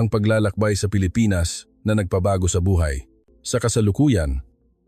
ang paglalakbay sa Pilipinas na nagpabago sa buhay. Sa kasalukuyan,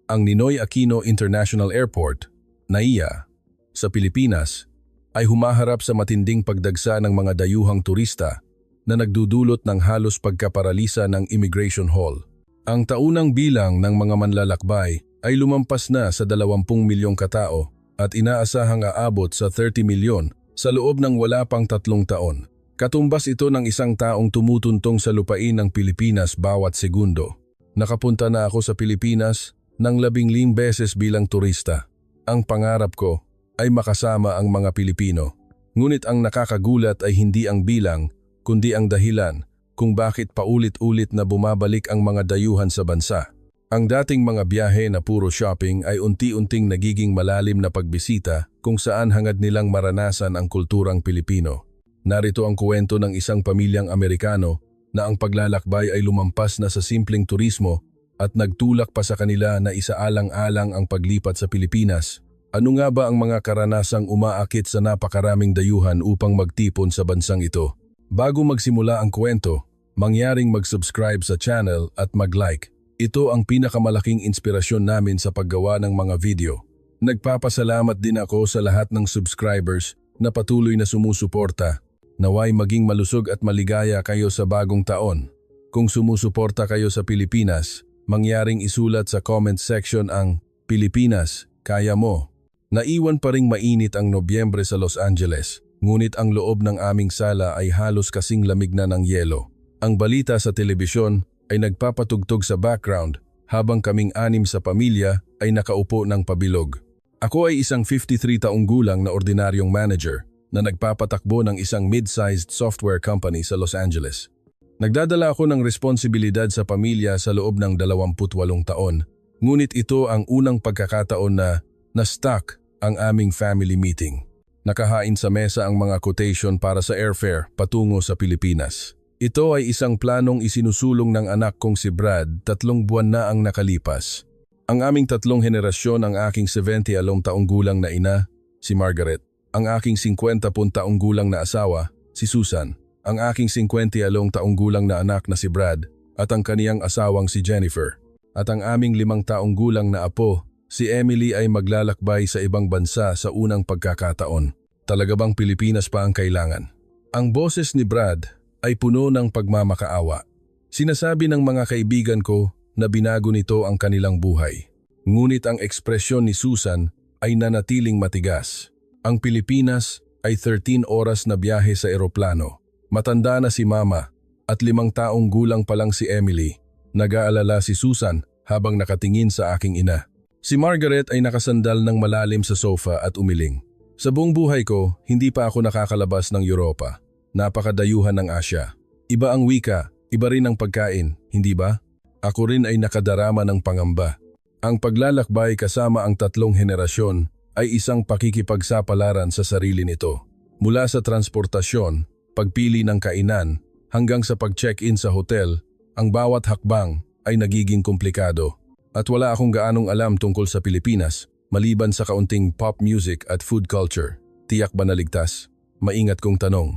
ang Ninoy Aquino International Airport, NAIA, sa Pilipinas ay humaharap sa matinding pagdagsa ng mga dayuhang turista na nagdudulot ng halos pagkaparalisa ng Immigration Hall. Ang taunang bilang ng mga manlalakbay ay lumampas na sa 20 milyong katao at inaasahang aabot sa 30 milyon sa loob ng wala pang 3 taon. Katumbas ito ng isang taong tumutuntong sa lupain ng Pilipinas bawat segundo. Nakapunta na ako sa Pilipinas ng 15 beses bilang turista. Ang pangarap ko ay makasama ang mga Pilipino. Ngunit ang nakakagulat ay hindi ang bilang, kundi ang dahilan kung bakit paulit-ulit na bumabalik ang mga dayuhan sa bansa. Ang dating mga biyahe na puro shopping ay unti-unting nagiging malalim na pagbisita kung saan hangad nilang maranasan ang kulturang Pilipino. Narito ang kwento ng isang pamilyang Amerikano na ang paglalakbay ay lumampas na sa simpleng turismo at nagtulak pa sa kanila na isaalang-alang ang paglipat sa Pilipinas. Ano nga ba ang mga karanasang umaakit sa napakaraming dayuhan upang magtipon sa bansang ito? Bago magsimula ang kwento, mangyaring mag-subscribe sa channel at mag-like. Ito ang pinakamalaking inspirasyon namin sa paggawa ng mga video. Nagpapasalamat din ako sa lahat ng subscribers na patuloy na sumusuporta. Naway maging malusog at maligaya kayo sa bagong taon. Kung sumusuporta kayo sa Pilipinas, mangyaring isulat sa comment section ang Pilipinas, kaya mo. Naiwan pa ring mainit ang Nobyembre sa Los Angeles, ngunit ang loob ng aming sala ay halos kasing lamig na ng yelo. Ang balita sa telebisyon ay nagpapatugtog sa background habang kaming 6 sa pamilya ay nakaupo ng pabilog. Ako ay isang 53 taong gulang na ordinaryong manager na nagpapatakbo ng isang mid-sized software company sa Los Angeles. Nagdadala ako ng responsibilidad sa pamilya sa loob ng 28 taon, ngunit ito ang unang pagkakataon na na-stuck ang aming family meeting. Nakahain sa mesa ang mga quotation para sa airfare patungo sa Pilipinas. Ito ay isang planong isinusulong ng anak kong si Brad, 3 buwan na ang nakalipas. Ang aming 3 henerasyon, ang aking 70 taong gulang na ina, si Margaret, ang aking 50 taong gulang na asawa, si Susan, ang aking 50 taong gulang na anak na si Brad, at ang kaniyang asawang si Jennifer, at ang aming 5 taong gulang na apo, si Emily ay maglalakbay sa ibang bansa sa unang pagkakataon. Talaga bang Pilipinas pa ang kailangan? Ang boses ni Brad ay puno ng pagmamakaawa. Sinasabi ng mga kaibigan ko na binago nito ang kanilang buhay. Ngunit ang ekspresyon ni Susan ay nanatiling matigas. Ang Pilipinas ay 13 oras na biyahe sa eroplano. Matanda na si Mama at 5 taong gulang pa lang si Emily. Nag-aalala si Susan habang nakatingin sa aking ina. Si Margaret ay nakasandal ng malalim sa sofa at umiling. Sa buong buhay ko, hindi pa ako nakakalabas ng Europa. Napakadayuhan ng Asya. Iba ang wika, iba rin ang pagkain, hindi ba? Ako rin ay nakadarama ng pangamba. Ang paglalakbay kasama ang 3 henerasyon ay isang pakikipagsapalaran sa sarili nito. Mula sa transportasyon, pagpili ng kainan, hanggang sa pag-check-in sa hotel, ang bawat hakbang ay nagiging komplikado. At wala akong gaanong alam tungkol sa Pilipinas, maliban sa kaunting pop music at food culture. Tiyak ba na ligtas? Maingat kong tanong.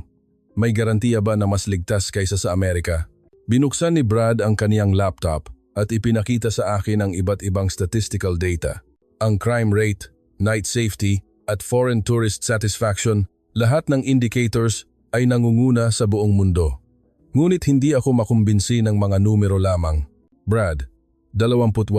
May garantiya ba na mas ligtas kaysa sa Amerika? Binuksan ni Brad ang kaniyang laptop at ipinakita sa akin ang iba't ibang statistical data. Ang crime rate, night safety, at foreign tourist satisfaction, lahat ng indicators ay nangunguna sa buong mundo. Ngunit hindi ako makumbinsi ng mga numero lamang. Brad, 28,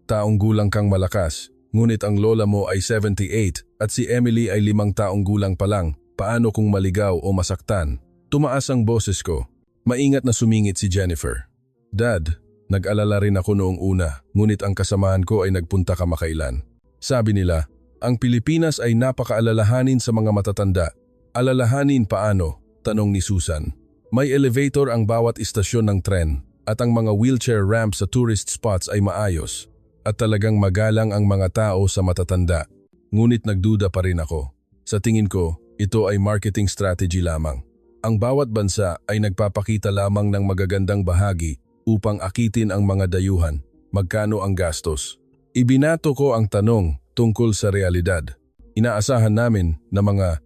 taong gulang kang malakas, ngunit ang lola mo ay 78 at si Emily ay 5 taong gulang pa lang. Paano kung maligaw o masaktan? Tumaas ang boses ko. Maingat na sumingit si Jennifer. Dad, nag-alala rin ako noong una, ngunit ang kasamahan ko ay nagpunta kamakailan. Sabi nila, ang Pilipinas ay napakaalalahanin sa mga matatanda. Alalahanin paano? Tanong ni Susan. May elevator ang bawat istasyon ng tren at ang mga wheelchair ramp sa tourist spots ay maayos at talagang magalang ang mga tao sa matatanda. Ngunit nagduda pa rin ako. Sa tingin ko, ito ay marketing strategy lamang. Ang bawat bansa ay nagpapakita lamang ng magagandang bahagi upang akitin ang mga dayuhan. Magkano ang gastos? Ibinato ko ang tanong tungkol sa realidad. Inaasahan namin na mga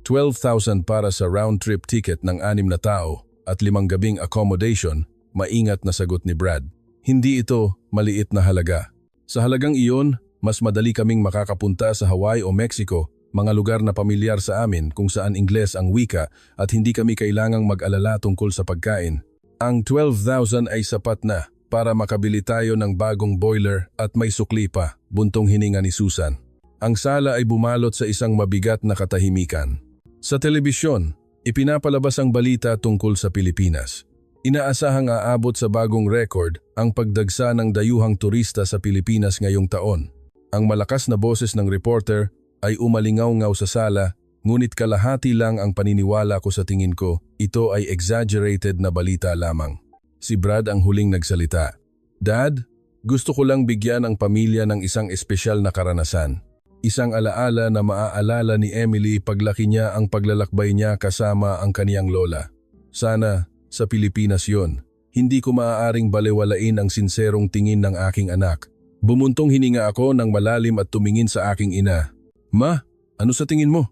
12,000 para sa round-trip ticket ng 6 na tao at 5 gabing accommodation, maingat na sagot ni Brad. Hindi ito maliit na halaga. Sa halagang iyon, mas madali kaming makakapunta sa Hawaii o Mexico, mga lugar na pamilyar sa amin kung saan Ingles ang wika at hindi kami kailangang mag-alala tungkol sa pagkain. Ang 12,000 ay sapat na para makabili tayo ng bagong boiler at may sukli pa, buntong hininga ni Susan. Ang sala ay bumalot sa isang mabigat na katahimikan. Sa telebisyon, ipinapalabas ang balita tungkol sa Pilipinas. Inaasahang aabot sa bagong record ang pagdagsa ng dayuhang turista sa Pilipinas ngayong taon. Ang malakas na boses ng reporter ay umalingaw-ngaw sa sala, ngunit kalahati lang ang paniniwala ko sa tingin ko, ito ay exaggerated na balita lamang. Si Brad ang huling nagsalita. Dad, gusto ko lang bigyan ang pamilya ng isang espesyal na karanasan. Isang alaala na maaalala ni Emily paglaki niya ang paglalakbay niya kasama ang kaniyang lola. Sana, sa Pilipinas yon, hindi ko maaaring balewalain ang sinserong tingin ng aking anak. Bumuntong hininga ako ng malalim at tumingin sa aking ina. Ma, ano sa tingin mo?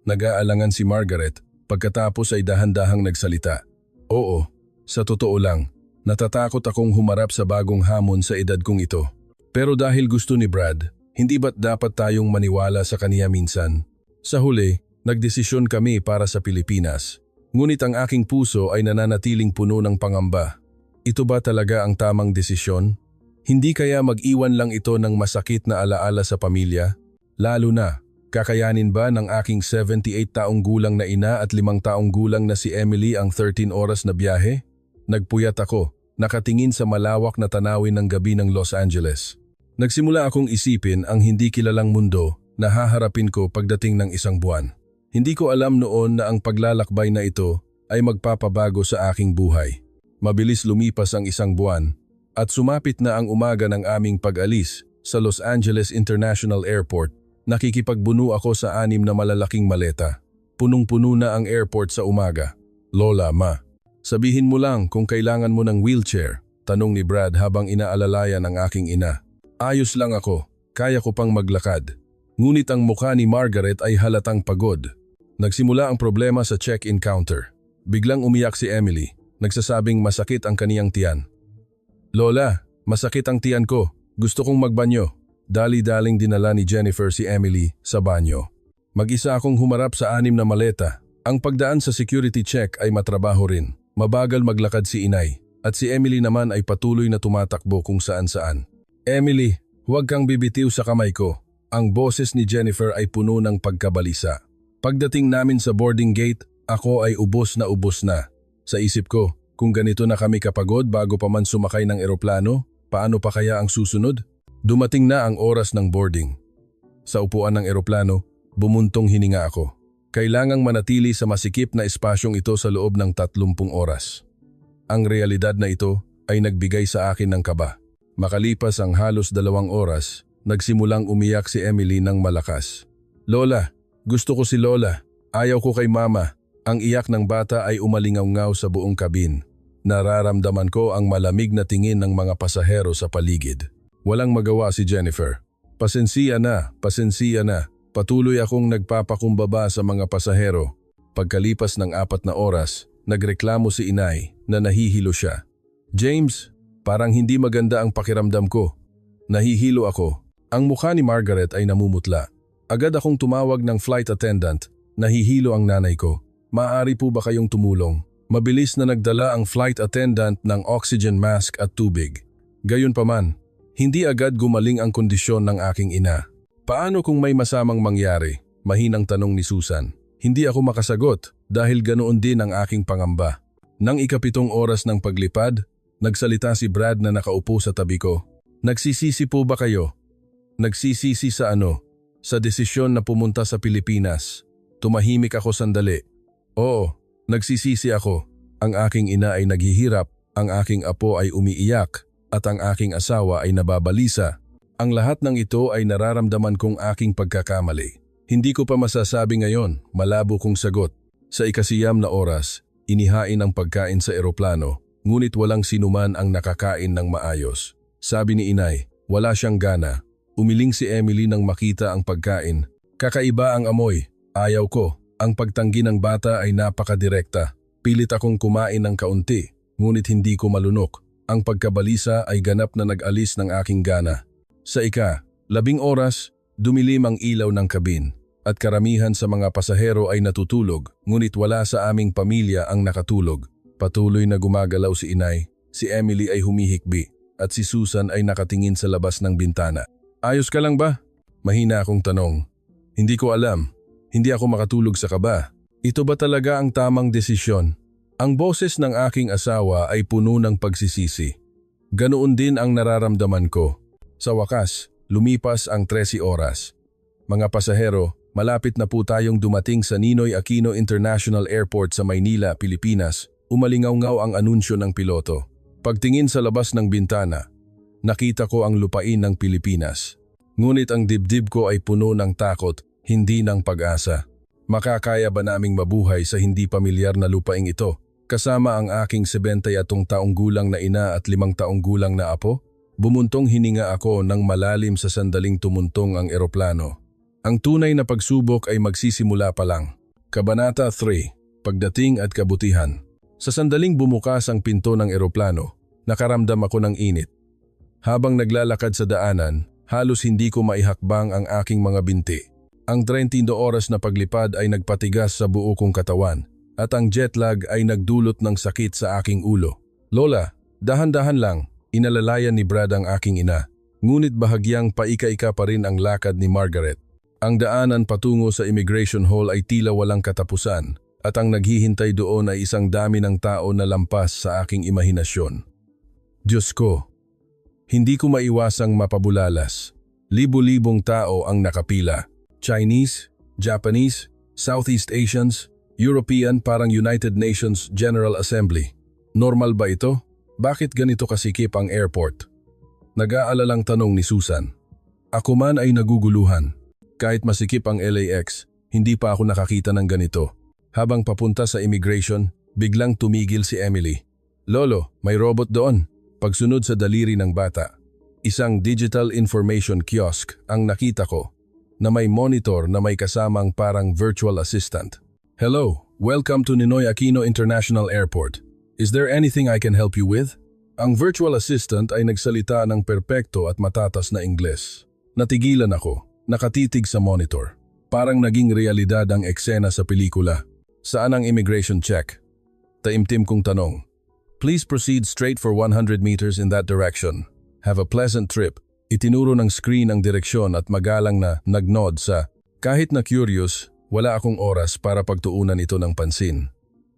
Nag-aalangan si Margaret pagkatapos ay dahan-dahang nagsalita. Oo, sa totoo lang, natatakot akong humarap sa bagong hamon sa edad kong ito. Pero dahil gusto ni Brad, hindi ba't dapat tayong maniwala sa kaniya minsan? Sa huli, nagdesisyon kami para sa Pilipinas. Ngunit ang aking puso ay nananatiling puno ng pangamba. Ito ba talaga ang tamang desisyon? Hindi kaya mag-iwan lang ito ng masakit na alaala sa pamilya? Lalo na, kakayanin ba ng aking 78 taong gulang na ina at 5 taong gulang na si Emily ang 13 oras na biyahe? Nagpuyat ako, nakatingin sa malawak na tanawin ng gabi ng Los Angeles. Nagsimula akong isipin ang hindi kilalang mundo na haharapin ko pagdating ng isang buwan. Hindi ko alam noon na ang paglalakbay na ito ay magpapabago sa aking buhay. Mabilis lumipas ang isang buwan at sumapit na ang umaga ng aming pag-alis sa Los Angeles International Airport. Nakikipagbuno ako sa 6 na malalaking maleta. Punong-puno na ang airport sa umaga. Lola, ma, sabihin mo lang kung kailangan mo ng wheelchair, tanong ni Brad habang inaalalayan ang aking ina. Ayos lang ako, kaya ko pang maglakad. Ngunit ang mukha ni Margaret ay halatang pagod. Nagsimula ang problema sa check-in counter. Biglang umiyak si Emily, nagsasabing masakit ang kaniyang tiyan. Lola, masakit ang tiyan ko. Gusto kong magbanyo. Dali-daling dinala ni Jennifer si Emily sa banyo. Mag-isa akong humarap sa 6 na maleta. Ang pagdaan sa security check ay matrabaho rin. Mabagal maglakad si inay. At si Emily naman ay patuloy na tumatakbo kung saan-saan. Emily, huwag kang bibitiw sa kamay ko. Ang boses ni Jennifer ay puno ng pagkabalisa. Pagdating namin sa boarding gate, ako ay ubos na. Sa isip ko, kung ganito na kami kapagod bago pa man sumakay ng eroplano, paano pa kaya ang susunod? Dumating na ang oras ng boarding. Sa upuan ng eroplano, bumuntong hininga ako. Kailangang manatili sa masikip na espasyong ito sa loob ng 30 oras. Ang realidad na ito ay nagbigay sa akin ng kaba. Makalipas ang halos 2 oras, nagsimulang umiyak si Emily ng malakas. Lola, gusto ko si Lola. Ayaw ko kay Mama. Ang iyak ng bata ay umalingaw-ngaw sa buong kabin. Nararamdaman ko ang malamig na tingin ng mga pasahero sa paligid. Walang magawa si Jennifer. Pasensya na. Patuloy akong nagpapakumbaba sa mga pasahero. Pagkalipas ng 4 na oras, nagreklamo si inay na nahihilo siya. James, parang hindi maganda ang pakiramdam ko. Nahihilo ako. Ang mukha ni Margaret ay namumutla. Agad akong tumawag ng flight attendant. Nahihilo ang nanay ko. Maaari po ba kayong tumulong? Mabilis na nagdala ang flight attendant ng oxygen mask at tubig. Gayunpaman, hindi agad gumaling ang kondisyon ng aking ina. Paano kung may masamang mangyari? Mahinang tanong ni Susan. Hindi ako makasagot dahil ganoon din ang aking pangamba. Nang 7 oras ng paglipad, nagsalita si Brad na nakaupo sa tabi ko. Nagsisisi po ba kayo? Nagsisisi sa ano? Sa desisyon na pumunta sa Pilipinas. Tumahimik ako sandali. Oo, nagsisisi ako. Ang aking ina ay naghihirap, ang aking apo ay umiiyak, at ang aking asawa ay nababalisa. Ang lahat ng ito ay nararamdaman kong aking pagkakamali. Hindi ko pa masasabi ngayon, malabo kong sagot. Sa 9 na oras, inihain ang pagkain sa eroplano, ngunit walang sinuman ang nakakain ng maayos. Sabi ni inay, wala siyang gana. Umiling si Emily nang makita ang pagkain. Kakaiba ang amoy. Ayaw ko. Ang pagtanggi ng bata ay napakadirekta. Pilit akong kumain ng kaunti, ngunit hindi ko malunok. Ang pagkabalisa ay ganap na nag-alis ng aking gana. Sa 10 oras, dumilim ang ilaw ng kabin at karamihan sa mga pasahero ay natutulog, ngunit wala sa aming pamilya ang nakatulog. Patuloy na gumagalaw si inay, si Emily ay humihikbi at si Susan ay nakatingin sa labas ng bintana. Ayos ka lang ba? Mahina akong tanong. Hindi ko alam. Hindi ako makatulog sa kaba. Ito ba talaga ang tamang desisyon? Ang boses ng aking asawa ay puno ng pagsisisi. Ganoon din ang nararamdaman ko. Sa wakas, lumipas ang 13 oras. Mga pasahero, malapit na po tayong dumating sa Ninoy Aquino International Airport sa Maynila, Pilipinas. Umalingaw-ngaw ang anunsyo ng piloto. Pagtingin sa labas ng bintana, nakita ko ang lupain ng Pilipinas. Ngunit ang dibdib ko ay puno ng takot, hindi ng pag-asa. Makakaya ba naming mabuhay sa hindi pamilyar na lupaing ito? Kasama ang aking 70 taong gulang na ina at 5 taong gulang na apo? Bumuntong hininga ako ng malalim sa sandaling tumuntong ang eroplano. Ang tunay na pagsubok ay magsisimula pa lang. Kabanata 3, Pagdating at Kabutihan. Sa sandaling bumukas ang pinto ng eroplano, nakaramdam ako ng init. Habang naglalakad sa daanan, halos hindi ko maihakbang ang aking mga binti. Ang 32 oras na paglipad ay nagpatigas sa buo kong katawan at ang jet lag ay nagdulot ng sakit sa aking ulo. Lola, dahan-dahan lang, inalalayan ni Brad ang aking ina. Ngunit bahagyang paika-ika pa rin ang lakad ni Margaret. Ang daanan patungo sa immigration hall ay tila walang katapusan. At ang naghihintay doon ay isang dami ng tao na lampas sa aking imahinasyon. Diyos ko, hindi ko maiwasang mapabulalas. Libo-libong tao ang nakapila. Chinese, Japanese, Southeast Asians, European parang United Nations General Assembly. Normal ba ito? Bakit ganito kasikip ang airport? Nag-aalalang tanong ni Susan. Ako man ay naguguluhan. Kahit masikip ang LAX, hindi pa ako nakakita ng ganito. Habang papunta sa immigration, biglang tumigil si Emily. Lolo, may robot doon. Pagsunod sa daliri ng bata. Isang digital information kiosk ang nakita ko na may monitor na may kasamang parang virtual assistant. Hello, welcome to Ninoy Aquino International Airport. Is there anything I can help you with? Ang virtual assistant ay nagsalita ng perpekto at matatas na Ingles. Natigilan ako, nakatitig sa monitor. Parang naging realidad ang eksena sa pelikula. Saan ang immigration check? Taimtim kong tanong. Please proceed straight for 100 meters in that direction. Have a pleasant trip. Itinuro ng screen ang direksyon at magalang na nagnod sa kahit na curious, wala akong oras para pagtuunan ito ng pansin.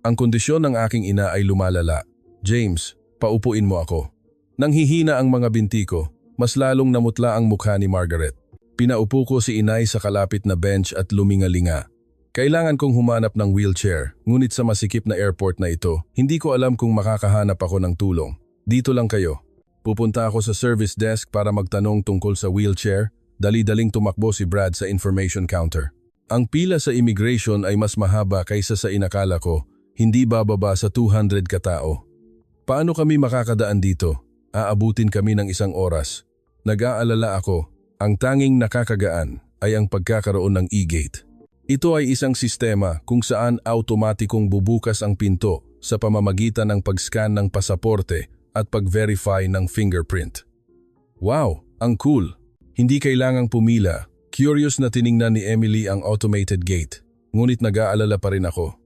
Ang kondisyon ng aking ina ay lumalala. James, paupuin mo ako. Nang hihina ang mga binti ko, mas lalong namutla ang mukha ni Margaret. Pinaupo ko si inay sa kalapit na bench at lumingalinga. Kailangan kong humanap ng wheelchair, ngunit sa masikip na airport na ito, hindi ko alam kung makakahanap ako ng tulong. Dito lang kayo. Pupunta ako sa service desk para magtanong tungkol sa wheelchair. Dali-daling tumakbo si Brad sa information counter. Ang pila sa immigration ay mas mahaba kaysa sa inakala ko, hindi bababa sa 200 katao. Paano kami makakadaan dito? Aabutin kami ng 1 oras. Nag-aalala ako, ang tanging nakakagaan ay ang pagkakaroon ng e-gate. Ito ay isang sistema kung saan automatikong bubukas ang pinto sa pamamagitan ng pag-scan ng pasaporte at pag-verify ng fingerprint. Wow, ang cool! Hindi kailangang pumila. Curious na tiningnan ni Emily ang automated gate, ngunit nag-aalala pa rin ako.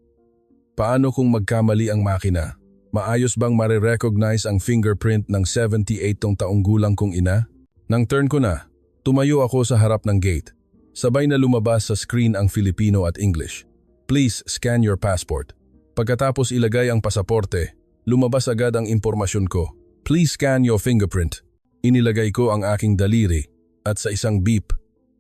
Paano kung magkamali ang makina? Maayos bang mare-recognize ang fingerprint ng 78 taong gulang kong ina? Nang turn ko na, tumayo ako sa harap ng gate. Sabay na lumabas sa screen ang Filipino at English. Please scan your passport. Pagkatapos ilagay ang pasaporte, lumabas agad ang impormasyon ko. Please scan your fingerprint. Inilagay ko ang aking daliri at sa isang beep,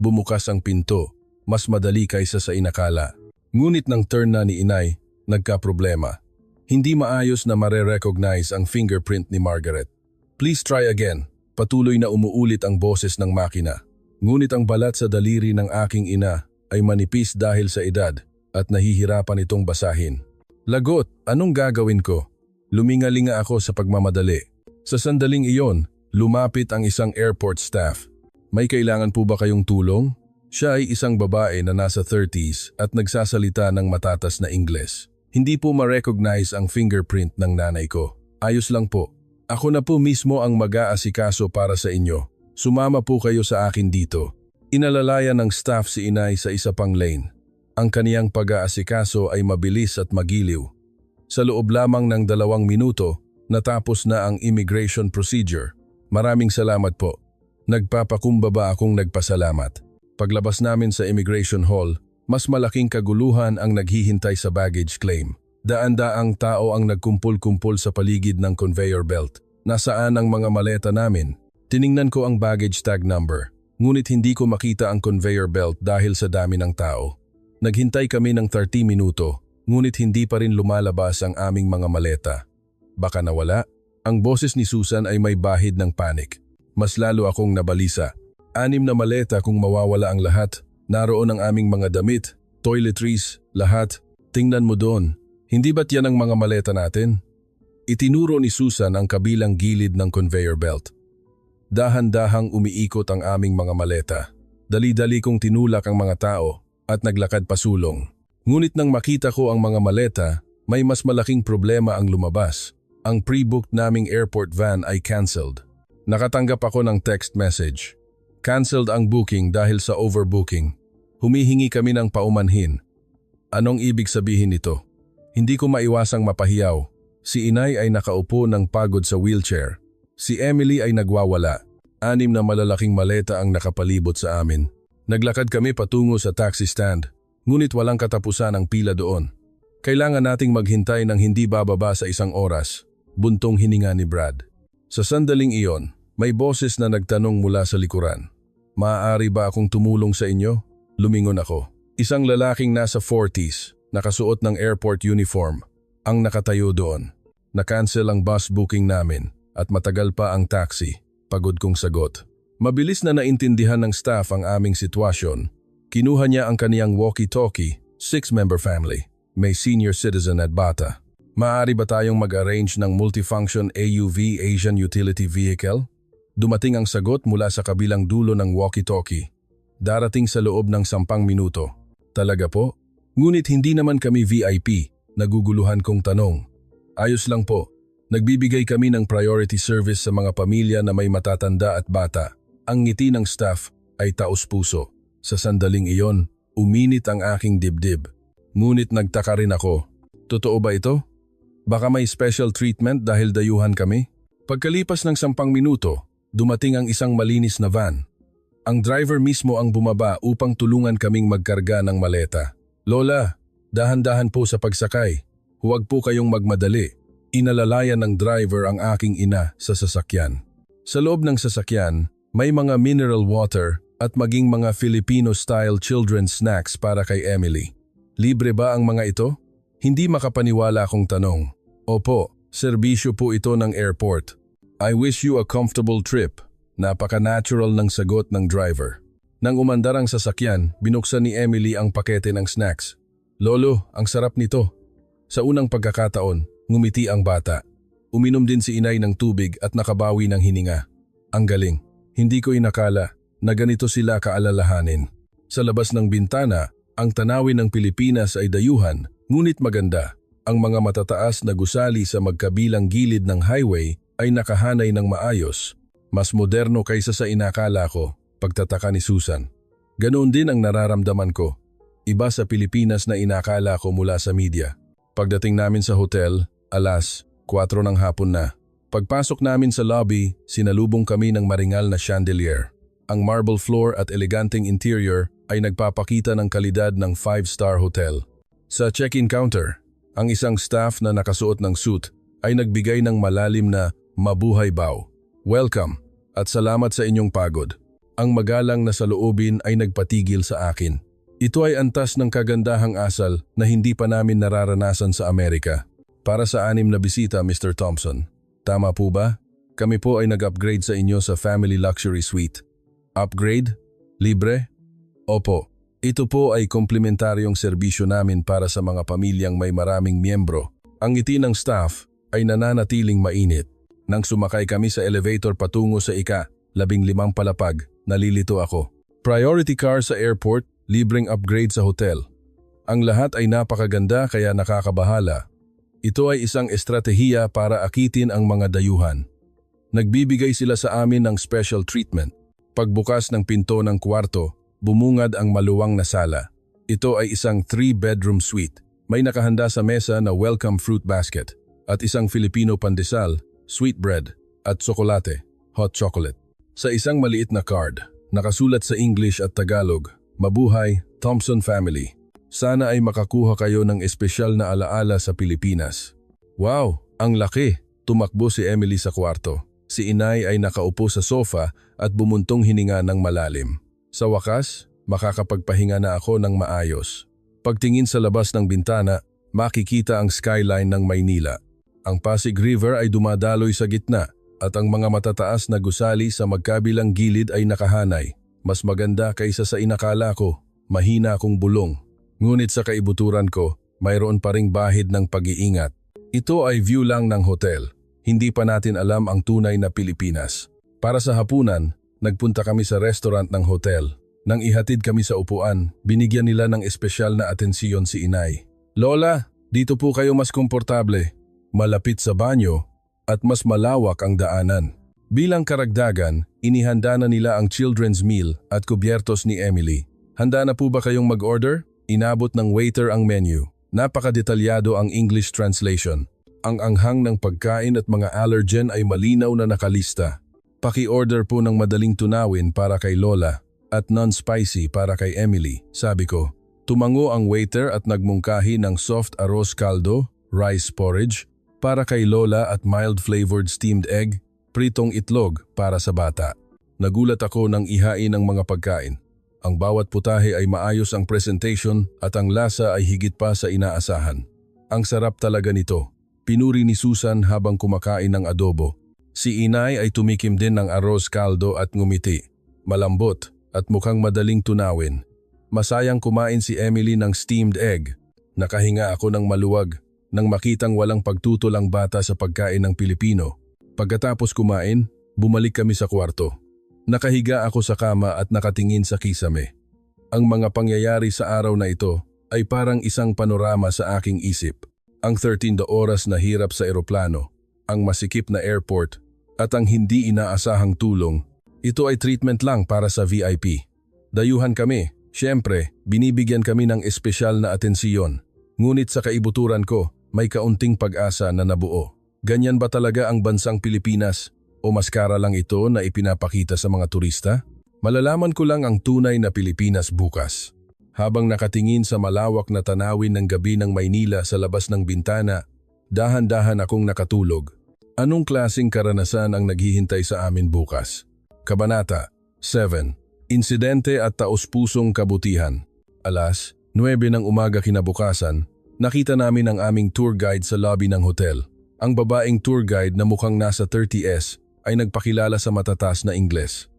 bumukas ang pinto. Mas madali kaysa sa inakala. Ngunit nang turn na ni inay, nagka-problema. Hindi maayos na mare-recognize ang fingerprint ni Margaret. Please try again. Patuloy na umuulit ang boses ng makina. Ngunit ang balat sa daliri ng aking ina ay manipis dahil sa edad at nahihirapan itong basahin. Lagot, anong gagawin ko? Lumingalinga ako sa pagmamadali. Sa sandaling iyon, lumapit ang isang airport staff. May kailangan po ba kayong tulong? Siya ay isang babae na nasa 30s at nagsasalita ng matatas na Ingles. Hindi po ma-recognize ang fingerprint ng nanay ko. Ayos lang po. Ako na po mismo ang mag-aasikaso para sa inyo. Sumama po kayo sa akin dito. Inalalayan ng staff si inay sa isa pang lane. Ang kaniyang pag-aasikaso ay mabilis at magiliw. Sa loob lamang ng 2 minuto, natapos na ang immigration procedure. Maraming salamat po. Nagpapakumbaba akong nagpasalamat. Paglabas namin sa immigration hall, mas malaking kaguluhan ang naghihintay sa baggage claim. Daan-daang tao ang nagkumpul-kumpul sa paligid ng conveyor belt. Nasaan ang mga maleta namin? Tiningnan ko ang baggage tag number, ngunit hindi ko makita ang conveyor belt dahil sa dami ng tao. Naghintay kami ng 30 minuto, ngunit hindi pa rin lumalabas ang aming mga maleta. Baka nawala? Ang boses ni Susan ay may bahid ng panic. Mas lalo akong nabalisa. 6 na maleta kung mawawala ang lahat. Naroon ang aming mga damit, toiletries, lahat. Tingnan mo doon. Hindi ba't yan ang mga maleta natin? Itinuro ni Susan ang kabilang gilid ng conveyor belt. Dahan-dahang umiikot ang aming mga maleta. Dali-dali kong tinulak ang mga tao at naglakad pasulong. Ngunit nang makita ko ang mga maleta, may mas malaking problema ang lumabas. Ang pre-booked naming airport van ay cancelled. Nakatanggap ako ng text message. Cancelled ang booking dahil sa overbooking. Humihingi kami ng paumanhin. Anong ibig sabihin nito? Hindi ko maiwasang mapahiyaw. Si inay ay nakaupo ng pagod sa wheelchair. Si Emily ay nagwawala. 6 na malalaking maleta ang nakapalibot sa amin. Naglakad kami patungo sa taxi stand, ngunit walang katapusan ang pila doon. Kailangan nating maghintay ng hindi bababa sa 1 oras. Buntong hininga ni Brad. Sa sandaling iyon, may boses na nagtanong mula sa likuran. Maaari ba akong tumulong sa inyo? Lumingon ako. Isang lalaking nasa 40s, nakasuot ng airport uniform, ang nakatayo doon. Na-cancel ang bus booking namin at matagal pa ang taxi. Pagod kong sagot. Mabilis na naintindihan ng staff ang aming sitwasyon. Kinuha niya ang kaniyang walkie-talkie, 6-member family. May senior citizen at bata. Maaari ba tayong mag-arrange ng multifunction AUV Asian Utility Vehicle? Dumating ang sagot mula sa kabilang dulo ng walkie-talkie. Darating sa loob ng 10 minuto. Talaga po? Ngunit hindi naman kami VIP. Naguguluhan kong tanong. Ayos lang po. Nagbibigay kami ng priority service sa mga pamilya na may matatanda at bata. Ang ngiti ng staff ay taos-puso. Sa sandaling iyon, uminit ang aking dibdib. Ngunit nagtaka rin ako. Totoo ba ito? Baka may special treatment dahil dayuhan kami? Pagkalipas ng 10 minuto, dumating ang isang malinis na van. Ang driver mismo ang bumaba upang tulungan kaming magkarga ng maleta. Lola, dahan-dahan po sa pagsakay. Huwag po kayong magmadali. Inalalayan ng driver ang aking ina sa sasakyan. Sa loob ng sasakyan, may mga mineral water at maging mga Filipino-style children's snacks para kay Emily. Libre ba ang mga ito? Hindi makapaniwala akong tanong. Opo, serbisyo po ito ng airport. I wish you a comfortable trip. Napaka-natural ng sagot ng driver. Nang umandar ang sasakyan, binuksan ni Emily ang pakete ng snacks. Lolo, ang sarap nito. Sa unang pagkakataon, ngumiti ang bata. Uminom din si inay ng tubig at nakabawi ng hininga. Ang galing. Hindi ko inakala na ganito sila kaalalahanin. Sa labas ng bintana, ang tanawin ng Pilipinas ay dayuhan, ngunit maganda. Ang mga matataas na gusali sa magkabilang gilid ng highway ay nakahanay ng maayos. Mas moderno kaysa sa inakala ko, pagtataka ni Susan. Ganoon din ang nararamdaman ko. Iba sa Pilipinas na inakala ko mula sa media. Pagdating namin sa hotel, alas 4 ng hapon na. Pagpasok namin sa lobby, sinalubong kami ng maringal na chandelier. Ang marble floor at eleganteng interior ay nagpapakita ng kalidad ng 5-star hotel. Sa check-in counter, ang isang staff na nakasuot ng suit ay nagbigay ng malalim na mabuhay baw. Welcome at salamat sa inyong pagod. Ang magalang na saloobin ay nagpatigil sa akin. Ito ay antas ng kagandahang asal na hindi pa namin nararanasan sa Amerika. Para sa 6 na bisita, Mr. Thompson. Tama po ba? Kami po ay nag-upgrade sa inyo sa Family Luxury Suite. Upgrade? Libre? Opo. Ito po ay komplementaryong serbisyo namin para sa mga pamilyang may maraming miyembro. Ang ngiti ng staff ay nananatiling mainit. Nang sumakay kami sa elevator patungo sa ika-15 palapag, nalilito ako. Priority car sa airport, libreng upgrade sa hotel. Ang lahat ay napakaganda kaya nakakabahala. Ito ay isang estratehiya para akitin ang mga dayuhan. Nagbibigay sila sa amin ng special treatment. Pagbukas ng pinto ng kwarto, bumungad ang maluwang na sala. Ito ay isang 3-bedroom suite. May nakahanda sa mesa na welcome fruit basket at isang Filipino pandesal, sweetbread at tsokolate, hot chocolate. Sa isang maliit na card, nakasulat sa English at Tagalog, "Mabuhay, Thompson Family. Sana ay makakuha kayo ng espesyal na alaala sa Pilipinas." Wow, ang laki! Tumakbo si Emily sa kwarto. Si inay ay nakaupo sa sofa at bumuntong hininga ng malalim. Sa wakas, makakapagpahinga na ako ng maayos. Pagtingin sa labas ng bintana, makikita ang skyline ng Maynila. Ang Pasig River ay dumadaloy sa gitna at ang mga matataas na gusali sa magkabilang gilid ay nakahanay. Mas maganda kaysa sa inakala ko, mahina akong bulong. Ngunit sa kaibuturan ko, mayroon pa ring bahid ng pag-iingat. Ito ay view lang ng hotel. Hindi pa natin alam ang tunay na Pilipinas. Para sa hapunan, nagpunta kami sa restaurant ng hotel. Nang ihatid kami sa upuan, binigyan nila ng espesyal na atensiyon si inay. "Lola, dito po kayo mas komportable. Malapit sa banyo at mas malawak ang daanan." Bilang karagdagan, inihanda na nila ang children's meal at kubyertos ni Emily. "Handa na po ba kayong mag-order?" Inabot ng waiter ang menu. Napakadetalyado ang English translation. Ang anghang ng pagkain at mga allergen ay malinaw na nakalista. "Paki-order po ng madaling tunawin para kay Lola at non-spicy para kay Emily," sabi ko. Tumango ang waiter at nagmungkahi ng soft arroz caldo, rice porridge, para kay Lola at mild-flavored steamed egg, pritong itlog para sa bata. Nagulat ako nang ihain ang mga pagkain. Ang bawat putahe ay maayos ang presentation at ang lasa ay higit pa sa inaasahan. Ang sarap talaga nito. Pinuri ni Susan habang kumakain ng adobo. Si inay ay tumikim din ng arroz caldo at ngumiti. Malambot at mukhang madaling tunawin. Masayang kumain si Emily ng steamed egg. Nakahinga ako ng maluwag nang makitang walang pagtutol ang bata sa pagkain ng Pilipino. Pagkatapos kumain, bumalik kami sa kwarto. Nakahiga ako sa kama at nakatingin sa kisame. Ang mga pangyayari sa araw na ito ay parang isang panorama sa aking isip. Ang 13 oras na hirap sa eroplano, ang masikip na airport, at ang hindi inaasahang tulong. Ito ay treatment lang para sa VIP. Dayuhan kami. Siyempre, binibigyan kami ng espesyal na atensiyon. Ngunit sa kaibuturan ko, may kaunting pag-asa na nabuo. Ganyan ba talaga ang bansang Pilipinas? O maskara lang ito na ipinapakita sa mga turista? Malalaman ko lang ang tunay na Pilipinas bukas. Habang nakatingin sa malawak na tanawin ng gabi ng Maynila sa labas ng bintana, dahan-dahan akong nakatulog. Anong klaseng karanasan ang naghihintay sa amin bukas? Kabanata 7. Insidente at taos-pusong kabutihan. Alas 9 ng umaga kinabukasan, nakita namin ang aming tour guide sa lobby ng hotel. Ang babaeng tour guide na mukhang nasa 30s ay nagpakilala sa matatas na Ingles.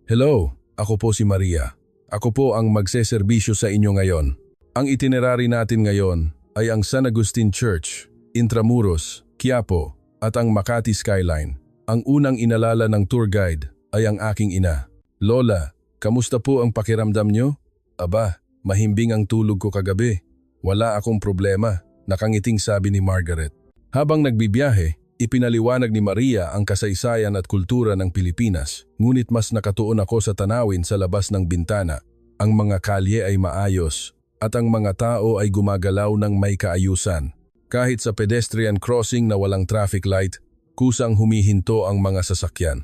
"Hello, ako po si Maria. Ako po ang magseserbisyo sa inyo ngayon. Ang itinerary natin ngayon ay ang San Agustin Church, Intramuros, Quiapo at ang Makati Skyline. Ang unang inalala ng tour guide ay ang aking ina. Lola, kamusta po ang pakiramdam nyo? Aba, mahimbing ang tulog ko kagabi. Wala akong problema," nakangiting sabi ni Margaret. Habang nagbibiyahe, ipinaliwanag ni Maria ang kasaysayan at kultura ng Pilipinas, ngunit mas nakatuon ako sa tanawin sa labas ng bintana. Ang mga kalye ay maayos at ang mga tao ay gumagalaw ng may kaayusan. Kahit sa pedestrian crossing na walang traffic light, kusang humihinto ang mga sasakyan.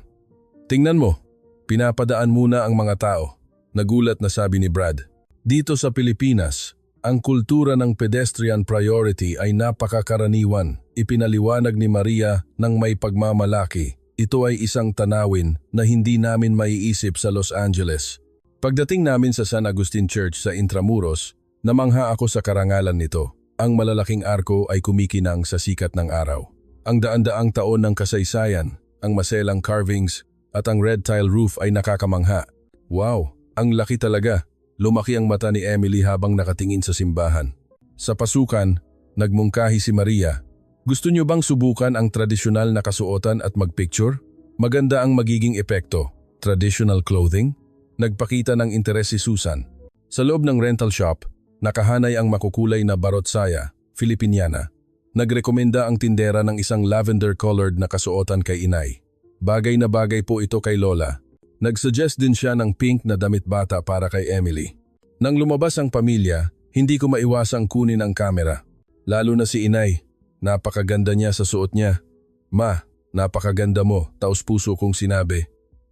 "Tingnan mo, pinapadaan muna ang mga tao," nagulat na sabi ni Brad. Dito sa Pilipinas, ang kultura ng pedestrian priority ay napakakaraniwan. Ipinaliwanag ni Maria ng may pagmamalaki. Ito ay isang tanawin na hindi namin maiisip sa Los Angeles. Pagdating namin sa San Agustin Church sa Intramuros, namangha ako sa karangalan nito. Ang malalaking arko ay kumikinang sa sikat ng araw. Ang daan-daang taon ng kasaysayan, ang maselang carvings at ang red tile roof ay nakakamangha. Wow, ang laki talaga. Lumaki ang mata ni Emily habang nakatingin sa simbahan. Sa pasukan, nagmungkahi si Maria. "Gusto niyo bang subukan ang tradisyonal na kasuotan at magpicture? Maganda ang magiging epekto." Traditional clothing? Nagpakita ng interes si Susan. Sa loob ng rental shop, Nakahanay ang makukulay na barotsaya, Filipiniana. Nagrekomenda ang tindera ng isang lavender-colored na kasuotan kay inay. Bagay na bagay po ito kay Lola. Nagsuggest din siya ng pink na damit bata para kay Emily. Nang lumabas ang pamilya, hindi ko maiwasang kunin ang kamera. Lalo na si inay. Napakaganda niya sa suot niya. Ma, napakaganda mo, taos puso kong sinabi.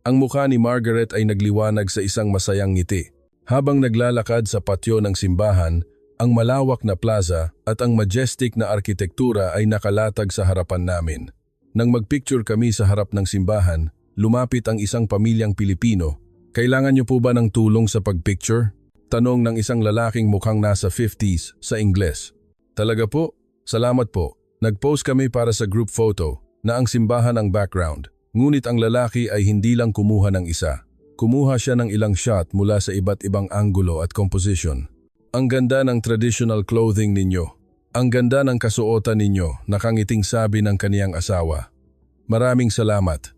Ang mukha ni Margaret ay nagliwanag sa isang masayang ngiti. Habang naglalakad sa patio ng simbahan, ang malawak na plaza at ang majestic na arkitektura ay nakalatag sa harapan namin. Nang magpicture kami sa harap ng simbahan, lumapit ang isang pamilyang Pilipino. Kailangan niyo po ba ng tulong sa pagpicture? Tanong ng isang lalaking mukhang nasa 50s sa Ingles. Talaga po? Salamat po. Nag-post kami para sa group photo na ang simbahan ang background. Ngunit ang lalaki ay hindi lang kumuha ng isa. Kumuha siya ng ilang shot mula sa iba't ibang anggulo at composition. Ang ganda ng traditional clothing ninyo. Ang ganda ng kasuotan ninyo, nakangiting sabi ng kaniyang asawa. Maraming salamat.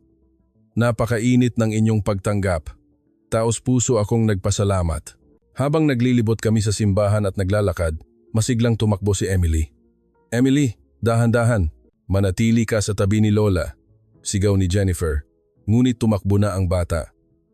Napakainit ng inyong pagtanggap. Taos puso akong nagpasalamat. Habang naglilibot kami sa simbahan at naglalakad, masiglang tumakbo si Emily. Emily, dahan-dahan. Manatili ka sa tabi ni Lola. Sigaw ni Jennifer. Ngunit tumakbo na ang bata.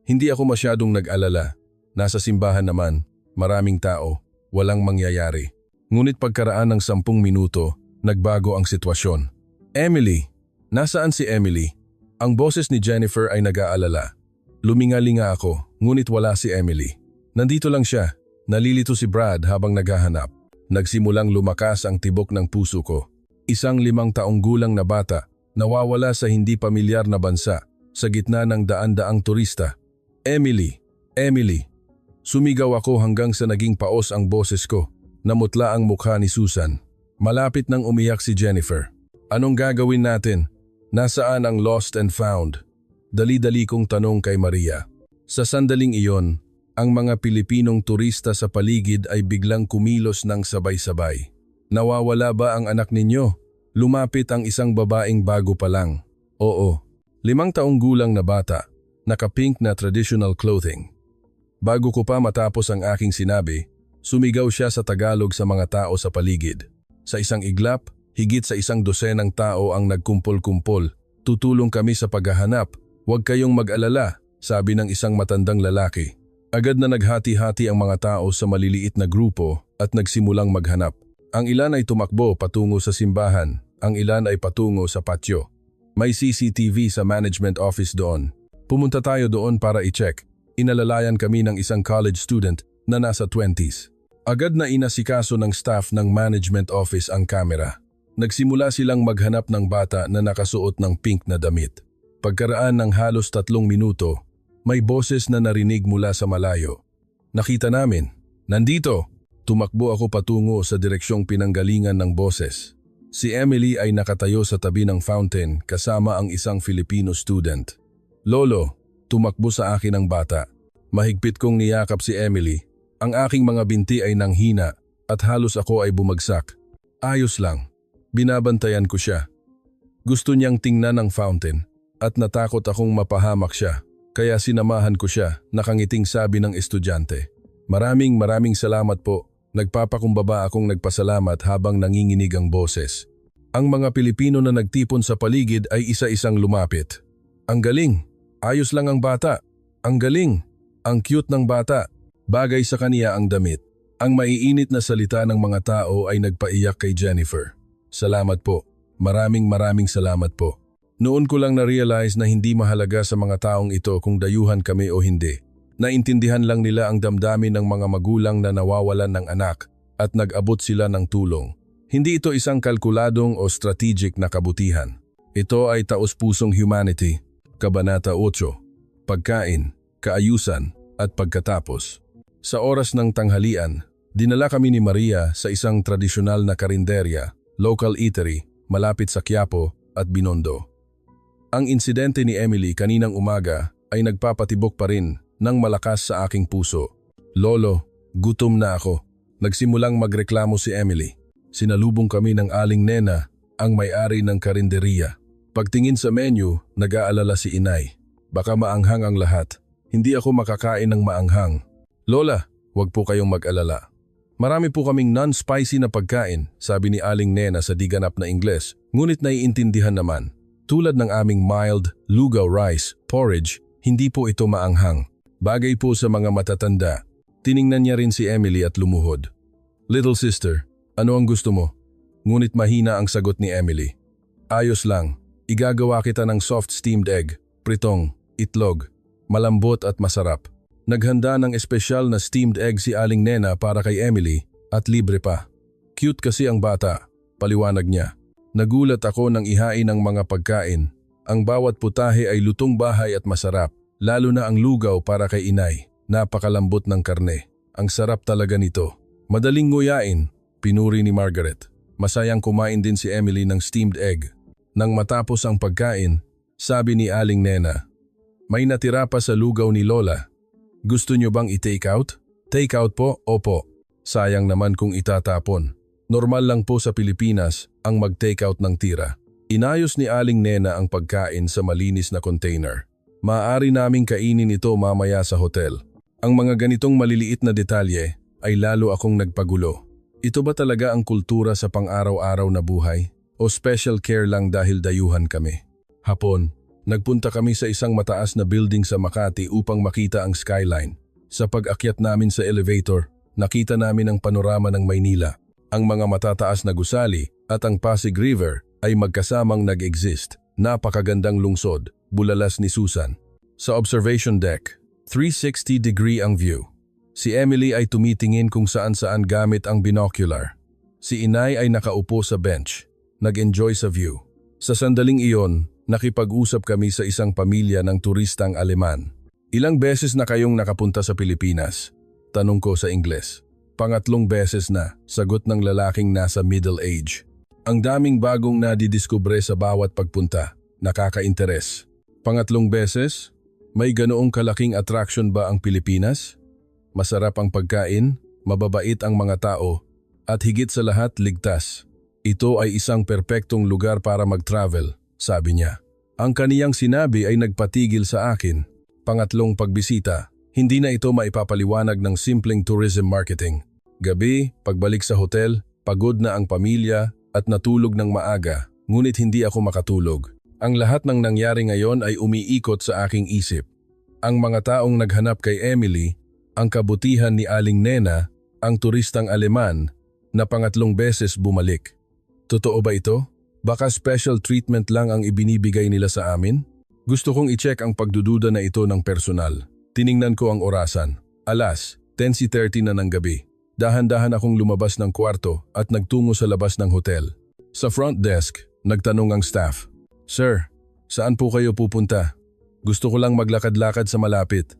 Hindi ako masyadong nag-alala. Nasa simbahan naman, maraming tao, walang mangyayari. Ngunit pagkaraan ng 10 minuto, nagbago ang sitwasyon. Emily! Nasaan si Emily? Ang boses ni Jennifer ay nag-aalala. Lumingalinga ako, ngunit wala si Emily. Nandito lang siya. Nalilito si Brad habang naghahanap. Nagsimulang lumakas ang tibok ng puso ko. Isang 5 taong gulang na bata, nawawala sa hindi pamilyar na bansa, sa gitna ng daan-daang turista. Emily! Emily! Sumigaw ako hanggang sa naging paos ang boses ko. Namutla ang mukha ni Susan. Malapit nang umiyak si Jennifer. Anong gagawin natin? Nasaan ang lost and found? Dali-dali kong tanong kay Maria. Sa sandaling iyon, ang mga Pilipinong turista sa paligid ay biglang kumilos ng sabay-sabay. Nawawala ba ang anak ninyo? Lumapit ang isang babaeng bago pa lang. Oo, 5 taong gulang na bata, naka-pink na traditional clothing. Bago ko pa matapos ang aking sinabi, sumigaw siya sa Tagalog sa mga tao sa paligid. Sa isang iglap, higit sa 100 tao ang nagkumpol-kumpol. Tutulong kami sa paghahanap. Huwag kayong mag-alala, sabi ng isang matandang lalaki. Agad na naghati-hati ang mga tao sa maliliit na grupo at nagsimulang maghanap. Ang ilan ay tumakbo patungo sa simbahan, ang ilan ay patungo sa patio. May CCTV sa management office doon. Pumunta tayo doon para i-check. Inalalayan kami ng isang college student na nasa 20s. Agad na inasikaso ng staff ng management office ang kamera. Nagsimula silang maghanap ng bata na nakasuot ng pink na damit. Pagkaraan ng halos 3 minuto, may boses na narinig mula sa malayo. Nakita namin. Nandito! Tumakbo ako patungo sa direksyong pinanggalingan ng boses. Si Emily ay nakatayo sa tabi ng fountain kasama ang isang Filipino student. Lolo, tumakbo sa akin ang bata. Mahigpit kong niyakap si Emily. Ang aking mga binti ay nanghina at halos ako ay bumagsak. Ayos lang. Binabantayan ko siya. Gusto niyang tingnan ang fountain at natakot akong mapahamak siya. Kaya sinamahan ko siya, nakangiting sabi ng estudyante. Maraming salamat po. Nagpapakumbaba akong nagpasalamat habang nanginginig ang boses. Ang mga Pilipino na nagtipon sa paligid ay isa-isang lumapit. Ang galing! Ayos lang ang bata. Ang galing! Ang cute ng bata. Bagay sa kaniya ang damit. Ang maiinit na salita ng mga tao ay nagpaiyak kay Jennifer. Salamat po. Maraming salamat po. Noon ko lang na-realize na hindi mahalaga sa mga taong ito kung dayuhan kami o hindi. Naintindihan lang nila ang damdamin ng mga magulang na nawawalan ng anak at nag-abot sila ng tulong. Hindi ito isang kalkuladong o strategic na kabutihan. Ito ay taos-pusong humanity, Kabanata 8, pagkain, kaayusan at pagkatapos. Sa oras ng tanghalian, dinala kami ni Maria sa isang tradisyonal na karinderya, local eatery, malapit sa Quiapo at Binondo. Ang insidente ni Emily kaninang umaga ay nagpapatibok pa rin ng malakas sa aking puso. Lolo, gutom na ako. Nagsimulang magreklamo si Emily. Sinalubong kami ng aling Nena, ang may-ari ng karinderiya. Pagtingin sa menu, nag-aalala si inay. Baka maanghang ang lahat. Hindi ako makakain ng maanghang. Lola, huwag po kayong mag-alala. Marami po kaming non-spicy na pagkain, sabi ni Aling Nena sa di ganap na Ingles, ngunit naiintindihan naman. Tulad ng aming mild, lugaw rice, porridge, hindi po ito maanghang. Bagay po sa mga matatanda. Tiningnan niya rin si Emily at lumuhod. Little sister, ano ang gusto mo? Ngunit mahina ang sagot ni Emily. Ayos lang, igagawa kita ng soft steamed egg, pritong, itlog, malambot at masarap. Naghanda ng espesyal na steamed egg si Aling Nena para kay Emily at libre pa. Cute kasi ang bata, paliwanag niya. Nagulat ako nang ihain ang mga pagkain. Ang bawat putahe ay lutong bahay at masarap, lalo na ang lugaw para kay inay. Napakalambot ng karne. Ang sarap talaga nito. Madaling nguyain, pinuri ni Margaret. Masayang kumain din si Emily ng steamed egg. Nang matapos ang pagkain, sabi ni Aling Nena, "May natira pa sa lugaw ni Lola. Gusto nyo bang i-take out?" "Take out po, opo. Sayang naman kung itatapon. Normal lang po sa Pilipinas ang mag-take out ng tira." Inayos ni Aling Nena ang pagkain sa malinis na container. Maaari naming kainin ito mamaya sa hotel. Ang mga ganitong maliliit na detalye ay lalo akong nagpagulo. Ito ba talaga ang kultura sa pang-araw-araw na buhay? O special care lang dahil dayuhan kami? Hapon, nagpunta kami sa isang mataas na building sa Makati upang makita ang skyline. Sa pag-akyat namin sa elevator, nakita namin ang panorama ng Maynila. Ang mga matataas na gusali at ang Pasig River ay magkasamang nag-exist. Napakagandang lungsod, bulalas ni Susan. Sa observation deck, 360-degree ang view. Si Emily ay tumitingin kung saan-saan gamit ang binocular. Si Inay ay nakaupo sa bench, nag-enjoy sa view. Sa sandaling iyon, nakipag-usap kami sa isang pamilya ng turistang Aleman. "Ilang beses na kayong nakapunta sa Pilipinas?" Tanong ko sa Ingles. "Pangatlong beses na," sagot ng lalaking nasa middle age. "Ang daming bagong nadidiskubre sa bawat pagpunta. Nakaka-interes." "Pangatlong beses? May ganoong kalaking attraction ba ang Pilipinas? Masarap ang pagkain, mababait ang mga tao, at higit sa lahat ligtas. Ito ay isang perpektong lugar para mag-travel," sabi niya. Ang kaniyang sinabi ay nagpatigil sa akin. Pangatlong pagbisita, hindi na ito maipapaliwanag ng simpleng tourism marketing. Gabi, pagbalik sa hotel, pagod na ang pamilya at natulog ng maaga, ngunit hindi ako makatulog. Ang lahat ng nangyari ngayon ay umiikot sa aking isip. Ang mga taong naghanap kay Emily, ang kabutihan ni Aling Nena, ang turistang Aleman na pangatlong beses bumalik. Totoo ba ito? Baka special treatment lang ang ibinibigay nila sa amin? Gusto kong i-check ang pagdududa na ito ng personal. Tiningnan ko ang orasan. Alas, 10:30 na ng gabi. Dahan-dahan akong lumabas ng kwarto at nagtungo sa labas ng hotel. Sa front desk, nagtanong ang staff. "Sir, saan po kayo pupunta? Gusto ko lang maglakad-lakad sa malapit."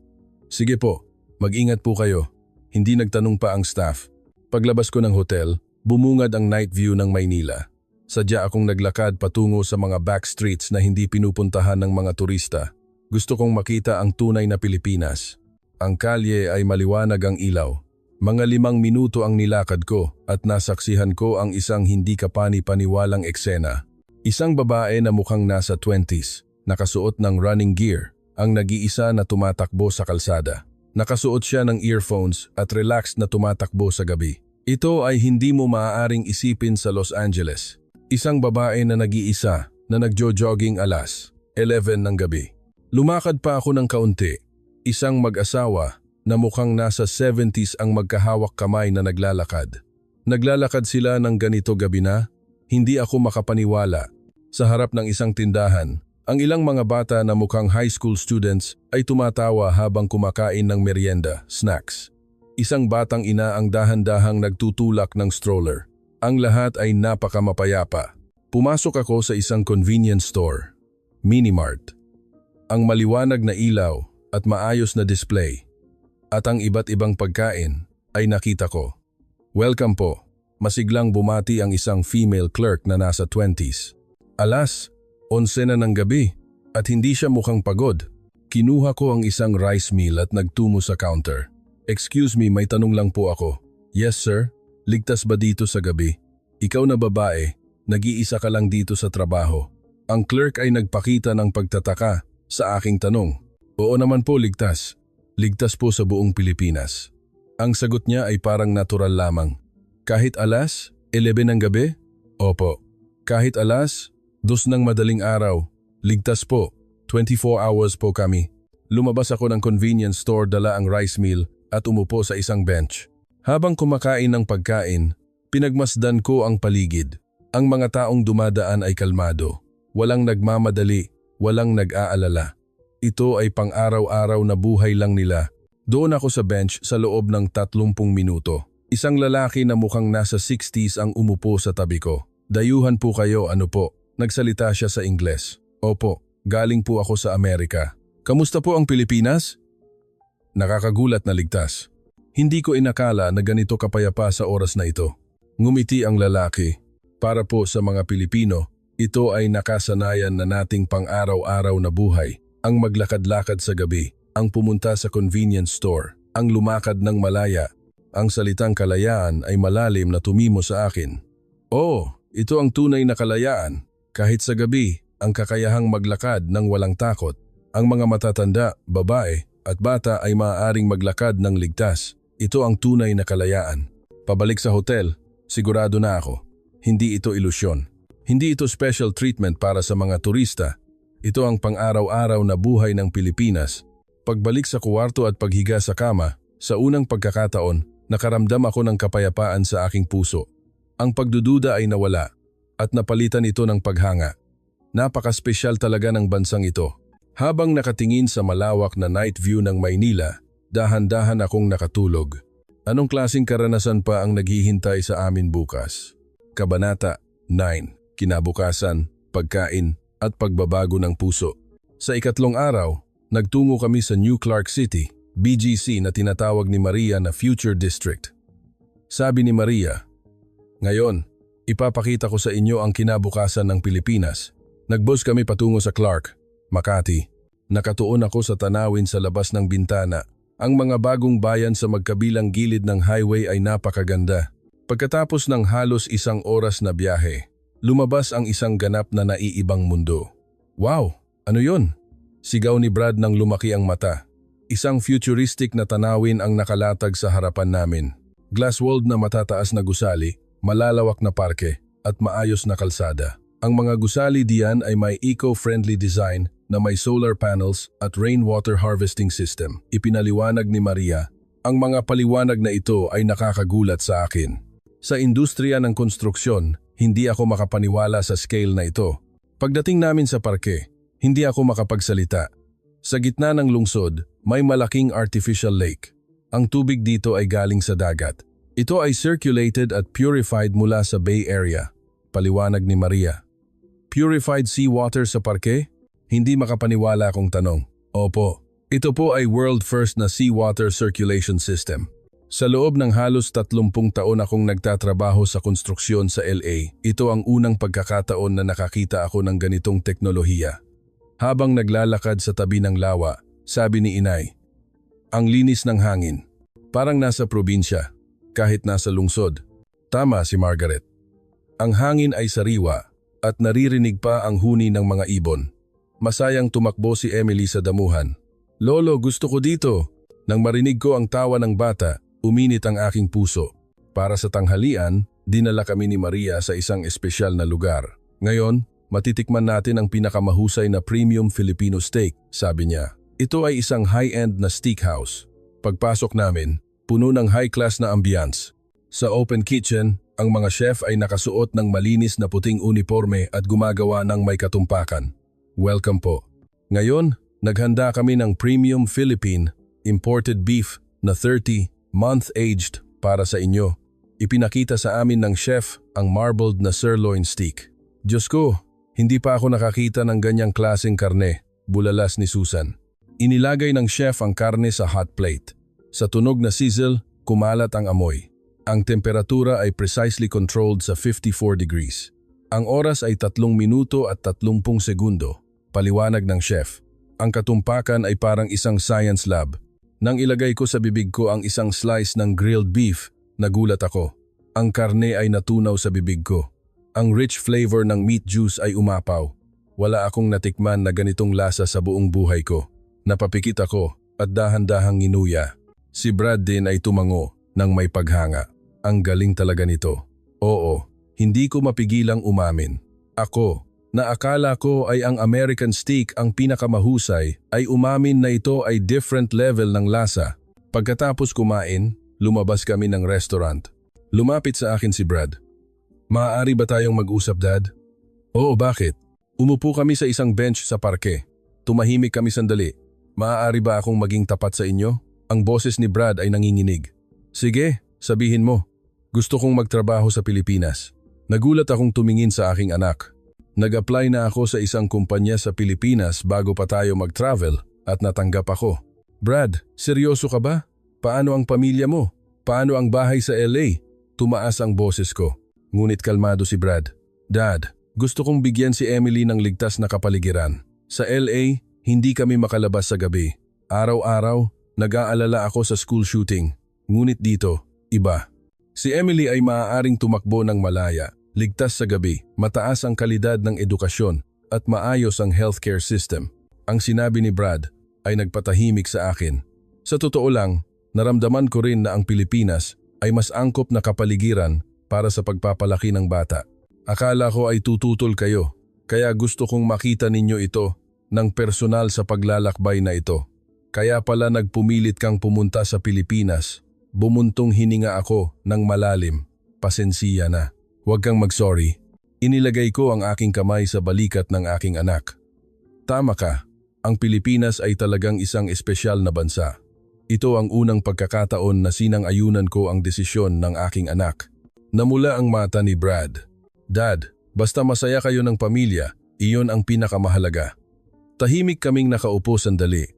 "Sige po, mag-ingat po kayo." Hindi nagtanong pa ang staff. Paglabas ko ng hotel, bumungad ang night view ng Maynila. Sadya akong naglakad patungo sa mga back streets na hindi pinupuntahan ng mga turista. Gusto kong makita ang tunay na Pilipinas. Ang kalye ay maliwanag ang ilaw. Mga 5 minuto ang nilakad ko at nasaksihan ko ang isang hindi kapani-paniwalang eksena. Isang babae na mukhang nasa 20s, nakasuot ng running gear, ang nag-iisa na tumatakbo sa kalsada. Nakasuot siya ng earphones at relaxed na tumatakbo sa gabi. Ito ay hindi mo maaaring isipin sa Los Angeles. Isang babae na nag-iisa na nagjo-jogging alas 11 ng gabi. Lumakad pa ako ng kaunti. Isang mag-asawa na mukhang nasa 70s ang magkahawak kamay na naglalakad. Naglalakad sila ng ganito gabi na, hindi ako makapaniwala. Sa harap ng isang tindahan, ang ilang mga bata na mukhang high school students ay tumatawa habang kumakain ng merienda, snacks. Isang batang ina ang dahan-dahang nagtutulak ng stroller. Ang lahat ay napakamapayapa. Pumasok ako sa isang convenience store, Minimart. Ang maliwanag na ilaw at maayos na display at ang iba't ibang pagkain ay nakita ko. "Welcome po." Masiglang bumati ang isang female clerk na nasa 20s. Alas, 11 na ng gabi at hindi siya mukhang pagod. Kinuha ko ang isang rice meal at nagtungo sa counter. "Excuse me, may tanong lang po ako." "Yes sir, ligtas ba dito sa gabi? Ikaw na babae, nag-iisa ka lang dito sa trabaho." Ang clerk ay nagpakita ng pagtataka sa aking tanong. "Oo naman po, ligtas. Ligtas po sa buong Pilipinas." Ang sagot niya ay parang natural lamang. Kahit alas, 11 ng gabi? Opo. Kahit alas, 2 ng madaling araw. Ligtas po. 24 hours po kami. Lumabas ako ng convenience store, dala ang rice meal at umupo sa isang bench. Habang kumakain ng pagkain, pinagmasdan ko ang paligid. Ang mga taong dumadaan ay kalmado. Walang nagmamadali, walang nag-aalala. Ito ay pang-araw-araw na buhay lang nila. Doon ako sa bench sa loob ng 30 minuto. Isang lalaki na mukhang nasa 60s ang umupo sa tabi ko. Dayuhan po kayo, ano po? Nagsalita siya sa Ingles. Opo, galing po ako sa Amerika. Kamusta po ang Pilipinas? Nakakagulat na ligtas. Hindi ko inakala na ganito kapayapa sa oras na ito. Ngumiti ang lalaki. Para po sa mga Pilipino, ito ay nakasanayan na nating pang-araw-araw na buhay. Ang maglakad-lakad sa gabi, ang pumunta sa convenience store, ang lumakad ng malaya. Ang salitang kalayaan ay malalim na tumimo sa akin. Oh, ito ang tunay na kalayaan. Kahit sa gabi, ang kakayahang maglakad ng walang takot. Ang mga matatanda, babae at bata ay maaaring maglakad ng ligtas. Ito ang tunay na kalayaan. Pabalik sa hotel, sigurado na ako. Hindi ito ilusyon. Hindi ito special treatment para sa mga turista. Ito ang pang-araw-araw na buhay ng Pilipinas. Pagbalik sa kwarto at paghiga sa kama, sa unang pagkakataon, nakaramdam ako ng kapayapaan sa aking puso. Ang pagdududa ay nawala at napalitan ito ng paghanga. Napaka-spesyal talaga ng bansang ito. Habang nakatingin sa malawak na night view ng Maynila, dahan-dahan akong nakatulog. Anong klaseng karanasan pa ang naghihintay sa amin bukas? Kabanata 9. Kinabukasan, pagkain at pagbabago ng puso. Sa ikatlong araw, nagtungo kami sa New Clark City, BGC na tinatawag ni Maria na Future District. Sabi ni Maria, "Ngayon, ipapakita ko sa inyo ang kinabukasan ng Pilipinas." Nagbus kami patungo sa Clark, Makati. Nakatuon ako sa tanawin sa labas ng bintana. Ang mga bagong bayan sa magkabilang gilid ng highway ay napakaganda. Pagkatapos ng halos 1 oras na biyahe, lumabas ang isang ganap na naiibang mundo. Wow! Ano yon? Sigaw ni Brad nang lumaki ang mata. Isang futuristic na tanawin ang nakalatag sa harapan namin. Glass-walled na matataas na gusali, malalawak na parke, at maayos na kalsada. Ang mga gusali diyan ay may eco-friendly design na may solar panels at rainwater harvesting system. Ipinaliwanag ni Maria, ang mga paliwanag na ito ay nakakagulat sa akin. Sa industriya ng konstruksyon, hindi ako makapaniwala sa scale na ito. Pagdating namin sa parke, hindi ako makapagsalita. Sa gitna ng lungsod, may malaking artificial lake. Ang tubig dito ay galing sa dagat. Ito ay circulated at purified mula sa Bay Area. Paliwanag ni Maria. Purified seawater sa parke? Hindi makapaniwala akong tanong. Opo, ito po ay world first na seawater circulation system. Sa loob ng halos 30 taon akong nagtatrabaho sa konstruksyon sa LA, ito ang unang pagkakataon na nakakita ako ng ganitong teknolohiya. Habang naglalakad sa tabi ng lawa, sabi ni Inay, "Ang linis ng hangin. Parang nasa probinsya, kahit nasa lungsod." Tama si Margaret. Ang hangin ay sariwa at naririnig pa ang huni ng mga ibon. Masayang tumakbo si Emily sa damuhan. "Lolo, gusto ko dito." Nang marinig ko ang tawa ng bata, uminit ang aking puso. Para sa tanghalian, dinala kami ni Maria sa isang espesyal na lugar. "Ngayon, matitikman natin ang pinakamahusay na premium Filipino steak," sabi niya. Ito ay isang high-end na steakhouse. Pagpasok namin, puno ng high-class na ambiance. Sa open kitchen, ang mga chef ay nakasuot ng malinis na puting uniforme at gumagawa ng may katumpakan. "Welcome po." Ngayon, naghanda kami ng premium Philippine imported beef na 30-month aged para sa inyo. Ipinakita sa amin ng chef ang marbled na sirloin steak. "Diyos ko, hindi pa ako nakakita ng ganyang klaseng karne," bulalas ni Susan. Inilagay ng chef ang karne sa hot plate. Sa tunog na sizzle, kumalat ang amoy. Ang temperatura ay precisely controlled sa 54 degrees. Ang oras ay 3 minuto at 30 segundo. Paliwanag ng chef. Ang katumpakan ay parang isang science lab. Nang ilagay ko sa bibig ko ang isang slice ng grilled beef, nagulat ako. Ang karne ay natunaw sa bibig ko. Ang rich flavor ng meat juice ay umapaw. Wala akong natikman na ganitong lasa sa buong buhay ko. Napapikit ako at dahan-dahang nginuya. Si Brad din ay tumango ng may paghanga. Ang galing talaga nito. Oo, hindi ko mapigilang umamin. Ako, na akala ko ay ang American steak ang pinakamahusay, ay umamin na ito ay different level ng lasa. Pagkatapos kumain, lumabas kami ng restaurant. Lumapit sa akin si Brad. Maaari ba tayong mag-usap, Dad? Oo, bakit? Umupo kami sa isang bench sa parke. Tumahimik kami sandali. Maaari ba akong maging tapat sa inyo? Ang boses ni Brad ay nanginginig. Sige, sabihin mo. Gusto kong magtrabaho sa Pilipinas. Nagulat akong tumingin sa aking anak. Nag-apply na ako sa isang kumpanya sa Pilipinas bago pa tayo mag-travel at natanggap ako. Brad, seryoso ka ba? Paano ang pamilya mo? Paano ang bahay sa LA? Tumaas ang boses ko. Ngunit kalmado si Brad. Dad, gusto kong bigyan si Emily ng ligtas na kapaligiran. Sa LA, hindi kami makalabas sa gabi. Araw-araw, nag-aalala ako sa school shooting. Ngunit dito, iba. Si Emily ay maaaring tumakbo ng malaya, ligtas sa gabi, mataas ang kalidad ng edukasyon at maayos ang healthcare system. Ang sinabi ni Brad ay nagpatahimik sa akin. Sa totoo lang, naramdaman ko rin na ang Pilipinas ay mas angkop na kapaligiran para sa pagpapalaki ng bata. Akala ko ay tututol kayo, kaya gusto kong makita ninyo ito ng personal sa paglalakbay na ito. Kaya pala nagpumilit kang pumunta sa Pilipinas. Bumuntong hininga ako ng malalim. Pasensiya na. Huwag kang mag-sorry. Inilagay ko ang aking kamay sa balikat ng aking anak. Tama ka. Ang Pilipinas ay talagang isang espesyal na bansa. Ito ang unang pagkakataon na sinang-ayunan ko ang desisyon ng aking anak. Namula ang mata ni Brad. Dad, basta masaya kayo ng pamilya, iyon ang pinakamahalaga. Tahimik kaming nakaupo sandali.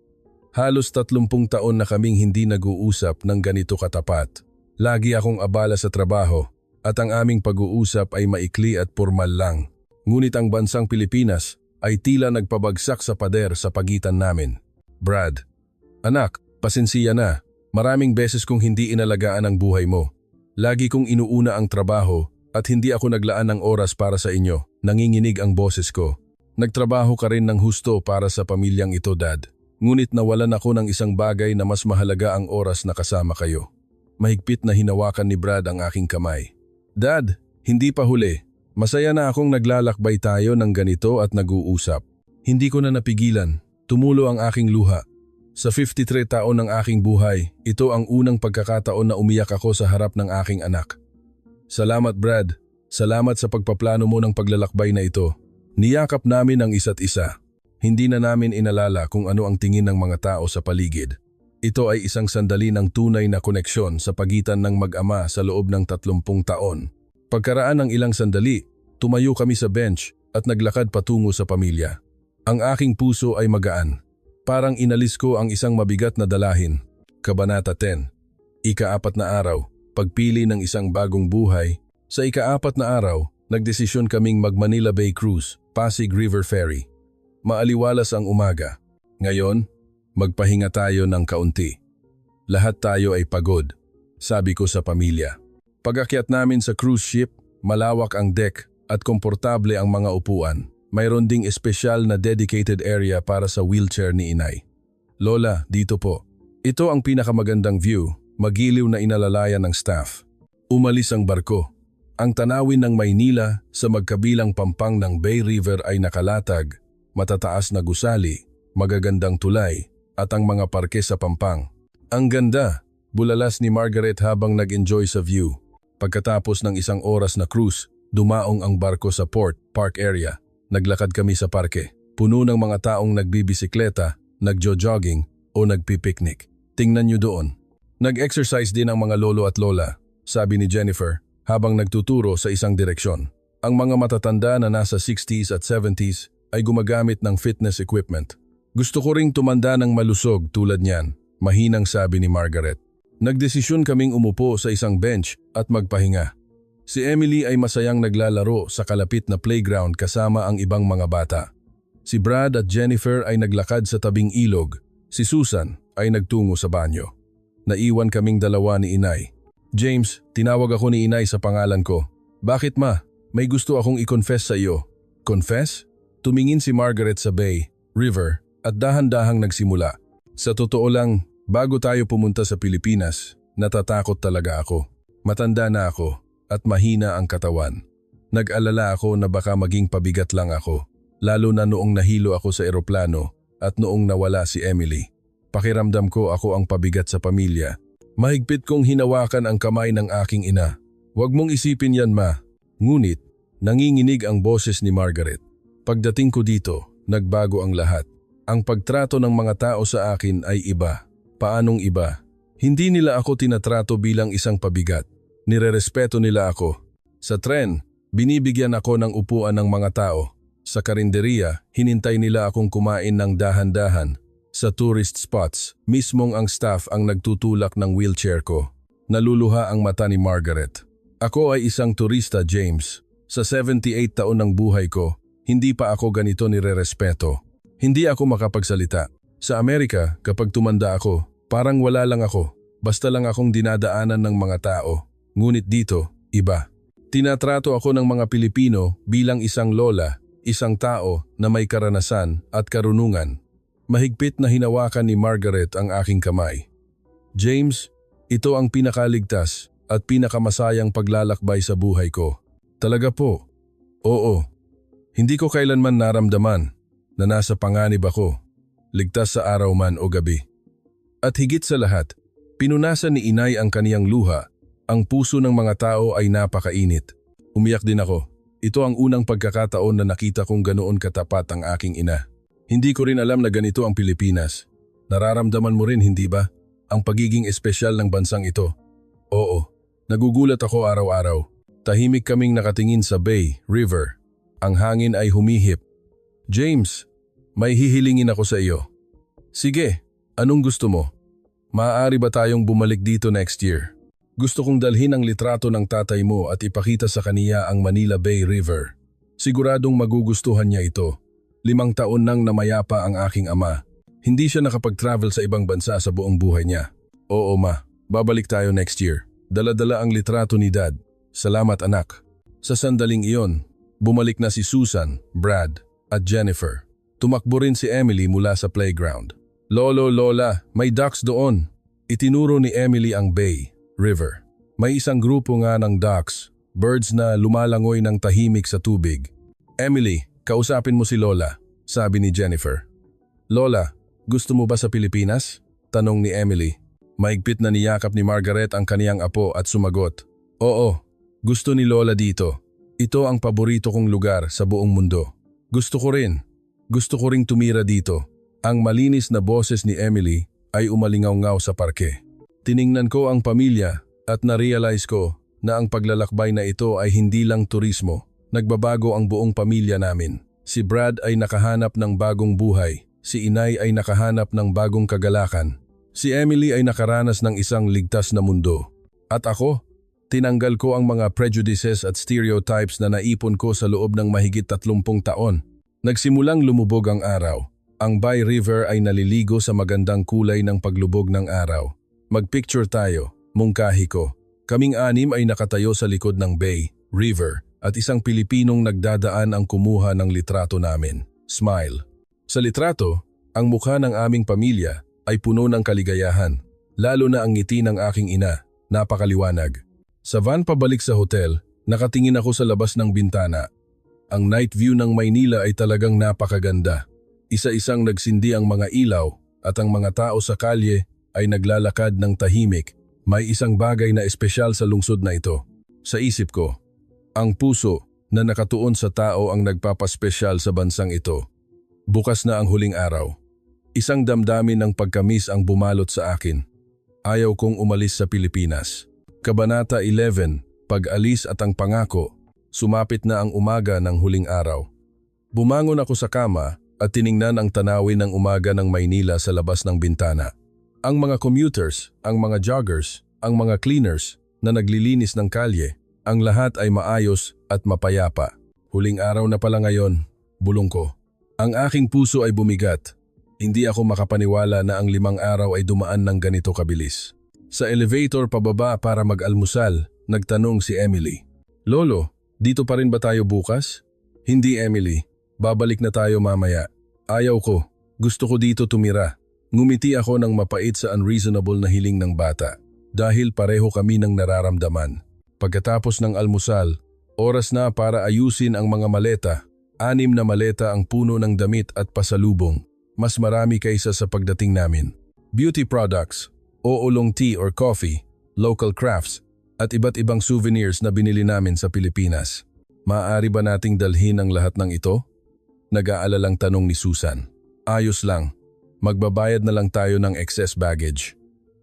Halos 30 taon na kaming hindi nag-uusap ng ganito katapat. Lagi akong abala sa trabaho at ang aming pag-uusap ay maikli at formal lang. Ngunit ang bansang Pilipinas ay tila nagpabagsak sa pader sa pagitan namin. Brad, anak, pasensiya na. Maraming beses kong hindi inalagaan ang buhay mo. Lagi kong inuuna ang trabaho at hindi ako naglaan ng oras para sa inyo. Nanginginig ang boses ko. Nagtrabaho ka rin ng husto para sa pamilyang ito, Dad. Ngunit nawalan ako ng isang bagay na mas mahalaga ang oras na kasama kayo. Mahigpit na hinawakan ni Brad ang aking kamay. Dad, hindi pa huli. Masaya na akong naglalakbay tayo ng ganito at nag-uusap. Hindi ko na napigilan. Tumulo ang aking luha. Sa 53 taon ng aking buhay, ito ang unang pagkakataon na umiyak ako sa harap ng aking anak. Salamat, Brad. Salamat sa pagpaplano mo ng paglalakbay na ito. Niyakap namin ang isa't isa. Hindi na namin inalala kung ano ang tingin ng mga tao sa paligid. Ito ay isang sandali ng tunay na koneksyon sa pagitan ng mag-ama sa loob ng 30 taon. Pagkaraan ng ilang sandali, tumayo kami sa bench at naglakad patungo sa pamilya. Ang aking puso ay magaan. Parang inalis ko ang isang mabigat na dalahin. Kabanata 10. Ika-4 na araw, pagpili ng isang bagong buhay. Sa ika-4 na araw, nagdesisyon kaming mag-Manila Bay Cruise, Pasig River Ferry. Maaliwalas ang umaga. Ngayon, magpahinga tayo ng kaunti. Lahat tayo ay pagod, sabi ko sa pamilya. Pag-akyat namin sa cruise ship, malawak ang deck at komportable ang mga upuan. Mayroon ding espesyal na dedicated area para sa wheelchair ni Inay. Lola, dito po. Ito ang pinakamagandang view, magiliw na inalalayan ng staff. Umalis ang barko. Ang tanawin ng Maynila sa magkabilang pampang ng Bay River ay nakalatag. Matataas na gusali, magagandang tulay, at ang mga parke sa pampang. Ang ganda, bulalas ni Margaret habang nag-enjoy sa view. Pagkatapos ng isang oras na cruise, dumaong ang barko sa park area. Naglakad kami sa parke. Puno ng mga taong nagbibisikleta, nagjo-jogging o nagpipiknik. Tingnan niyo doon. Nag-exercise din ang mga lolo at lola, sabi ni Jennifer habang nagtuturo sa isang direksyon. Ang mga matatanda na nasa 60s at 70s ay gumagamit ng fitness equipment. Gusto ko ring tumanda ng malusog tulad niyan, mahinang sabi ni Margaret. Nagdesisyon kaming umupo sa isang bench at magpahinga. Si Emily ay masayang naglalaro sa kalapit na playground kasama ang ibang mga bata. Si Brad at Jennifer ay naglakad sa tabing ilog. Si Susan ay nagtungo sa banyo. Naiwan kaming dalawa ni Inay. James, tinawag ako ni Inay sa pangalan ko. Bakit ma? May gusto akong i-confess sa iyo. Confess? Tumingin si Margaret sa Bay, River at dahan-dahang nagsimula. Sa totoo lang, Bago tayo pumunta sa Pilipinas, natatakot talaga ako. Matanda na ako at mahina ang katawan. Nag-alala ako na baka maging pabigat lang ako, lalo na noong nahilo ako sa eroplano at noong nawala si Emily. Pakiramdam ko ako ang pabigat sa pamilya. Mahigpit kong hinawakan ang kamay ng aking ina. Huwag mong isipin yan, ma. Ngunit, nanginginig ang boses ni Margaret. Pagdating ko dito, nagbago ang lahat. Ang pagtrato ng mga tao sa akin ay iba. Paanong iba? Hindi nila ako tinatrato bilang isang pabigat. Nirerespeto nila ako. Sa tren, binibigyan ako ng upuan ng mga tao. Sa karinderiya, hinintay nila akong kumain ng dahan-dahan. Sa tourist spots, mismong ang staff ang nagtutulak ng wheelchair ko. Naluluha ang mata ni Margaret. Ako ay isang turista, James. Sa 78 taon ng buhay ko, hindi pa ako ganito nirerespeto. Hindi ako makapagsalita. Sa Amerika, kapag tumanda ako, parang wala lang ako. Basta lang akong dinadaanan ng mga tao. Ngunit dito, iba. Tinatrato ako ng mga Pilipino bilang isang lola, isang tao na may karanasan at karunungan. Mahigpit na hinawakan ni Margaret ang aking kamay. James, ito ang pinakaligtas at pinakamasayang paglalakbay sa buhay ko. Talaga po. Oo. Hindi ko kailanman naramdaman na nasa panganib ako. Ligtas sa araw man o gabi. At higit sa lahat, pinunasan ni inay ang kaniyang luha. Ang puso ng mga tao ay napakainit. Umiyak din ako. Ito ang unang pagkakataon na nakita kong ganoon katapat ang aking ina. Hindi ko rin alam na ganito ang Pilipinas. Nararamdaman mo rin, hindi ba? Ang pagiging espesyal ng bansang ito. Oo, nagugulat ako araw-araw. Tahimik kaming nakatingin sa bay, river. Ang hangin ay humihip. James, may hihilingin ako sa iyo. Sige, anong gusto mo? Maaari ba tayong bumalik dito next year? Gusto kong dalhin ang litrato ng tatay mo at ipakita sa kaniya ang Manila Bay River. Siguradong magugustuhan niya ito. 5 taon nang namayapa ang aking ama. Hindi siya nakapag-travel sa ibang bansa sa buong buhay niya. Oo ma, babalik tayo next year. Dala-dala ang litrato ni Dad. Salamat anak. Sa sandaling iyon, bumalik na si Susan, Brad, at Jennifer. Tumakbo rin si Emily mula sa playground. Lolo, Lola, may ducks doon. Itinuro ni Emily ang bay, river. May isang grupo nga ng ducks, birds na lumalangoy ng tahimik sa tubig. Emily, kausapin mo si Lola, sabi ni Jennifer. Lola, gusto mo ba sa Pilipinas? Tanong ni Emily. Maigpit na niyakap ni Margaret ang kaniyang apo at sumagot. Oo, gusto ni Lola dito. Ito ang paborito kong lugar sa buong mundo. Gusto ko rin. Gusto ko ring tumira dito. Ang malinis na boses ni Emily ay umalingaw-ngaw sa parke. Tiningnan ko ang pamilya at na-realize ko na ang paglalakbay na ito ay hindi lang turismo. Nagbabago ang buong pamilya namin. Si Brad ay nakahanap ng bagong buhay. Si Inay ay nakahanap ng bagong kagalakan. Si Emily ay nakaranas ng isang ligtas na mundo. At ako, tinanggal ko ang mga prejudices at stereotypes na naipon ko sa loob ng mahigit 30 taon. Nagsimulang lumubog ang araw. Ang Bay River ay naliligo sa magandang kulay ng paglubog ng araw. Magpicture tayo, mungkahi ko. Kaming 6 ay nakatayo sa likod ng Bay, River, at isang Pilipinong nagdadaan ang kumuha ng litrato namin. Smile. Sa litrato, ang mukha ng aming pamilya ay puno ng kaligayahan, lalo na ang ngiti ng aking ina, napakaliwanag. Sa van pabalik sa hotel, nakatingin ako sa labas ng bintana. Ang night view ng Maynila ay talagang napakaganda. Isa-isang nagsindi ang mga ilaw at ang mga tao sa kalye ay naglalakad ng tahimik. May isang bagay na espesyal sa lungsod na ito. Sa isip ko, ang puso na nakatuon sa tao ang nagpapaspesyal sa bansang ito. Bukas na ang huling araw. Isang damdamin ng pagkamis ang bumalot sa akin. Ayaw kong umalis sa Pilipinas. Kabanata 11, Pag-alis at ang pangako. Sumapit na ang umaga ng huling araw. Bumangon ako sa kama at tiningnan ang tanawin ng umaga ng Maynila sa labas ng bintana. Ang mga commuters, ang mga joggers, ang mga cleaners na naglilinis ng kalye, ang lahat ay maayos at mapayapa. Huling araw na pala ngayon, bulong ko. Ang aking puso ay bumigat. Hindi ako makapaniwala na ang 5 araw ay dumaan ng ganito kabilis. Sa elevator pababa para mag-almusal, nagtanong si Emily. Lolo, dito pa rin ba tayo bukas? Hindi Emily, babalik na tayo mamaya. Ayaw ko, gusto ko dito tumira. Ngumiti ako ng mapait sa unreasonable na hiling ng bata dahil pareho kami ng nararamdaman. Pagkatapos ng almusal, oras na para ayusin ang mga maleta. 6 na maleta ang puno ng damit at pasalubong. Mas marami kaysa sa pagdating namin. Beauty products, oolong tea or coffee, local crafts, at iba't ibang souvenirs na binili namin sa Pilipinas. Maaari ba nating dalhin ang lahat ng ito? Nag-aalalang tanong ni Susan. Ayos lang. Magbabayad na lang tayo ng excess baggage.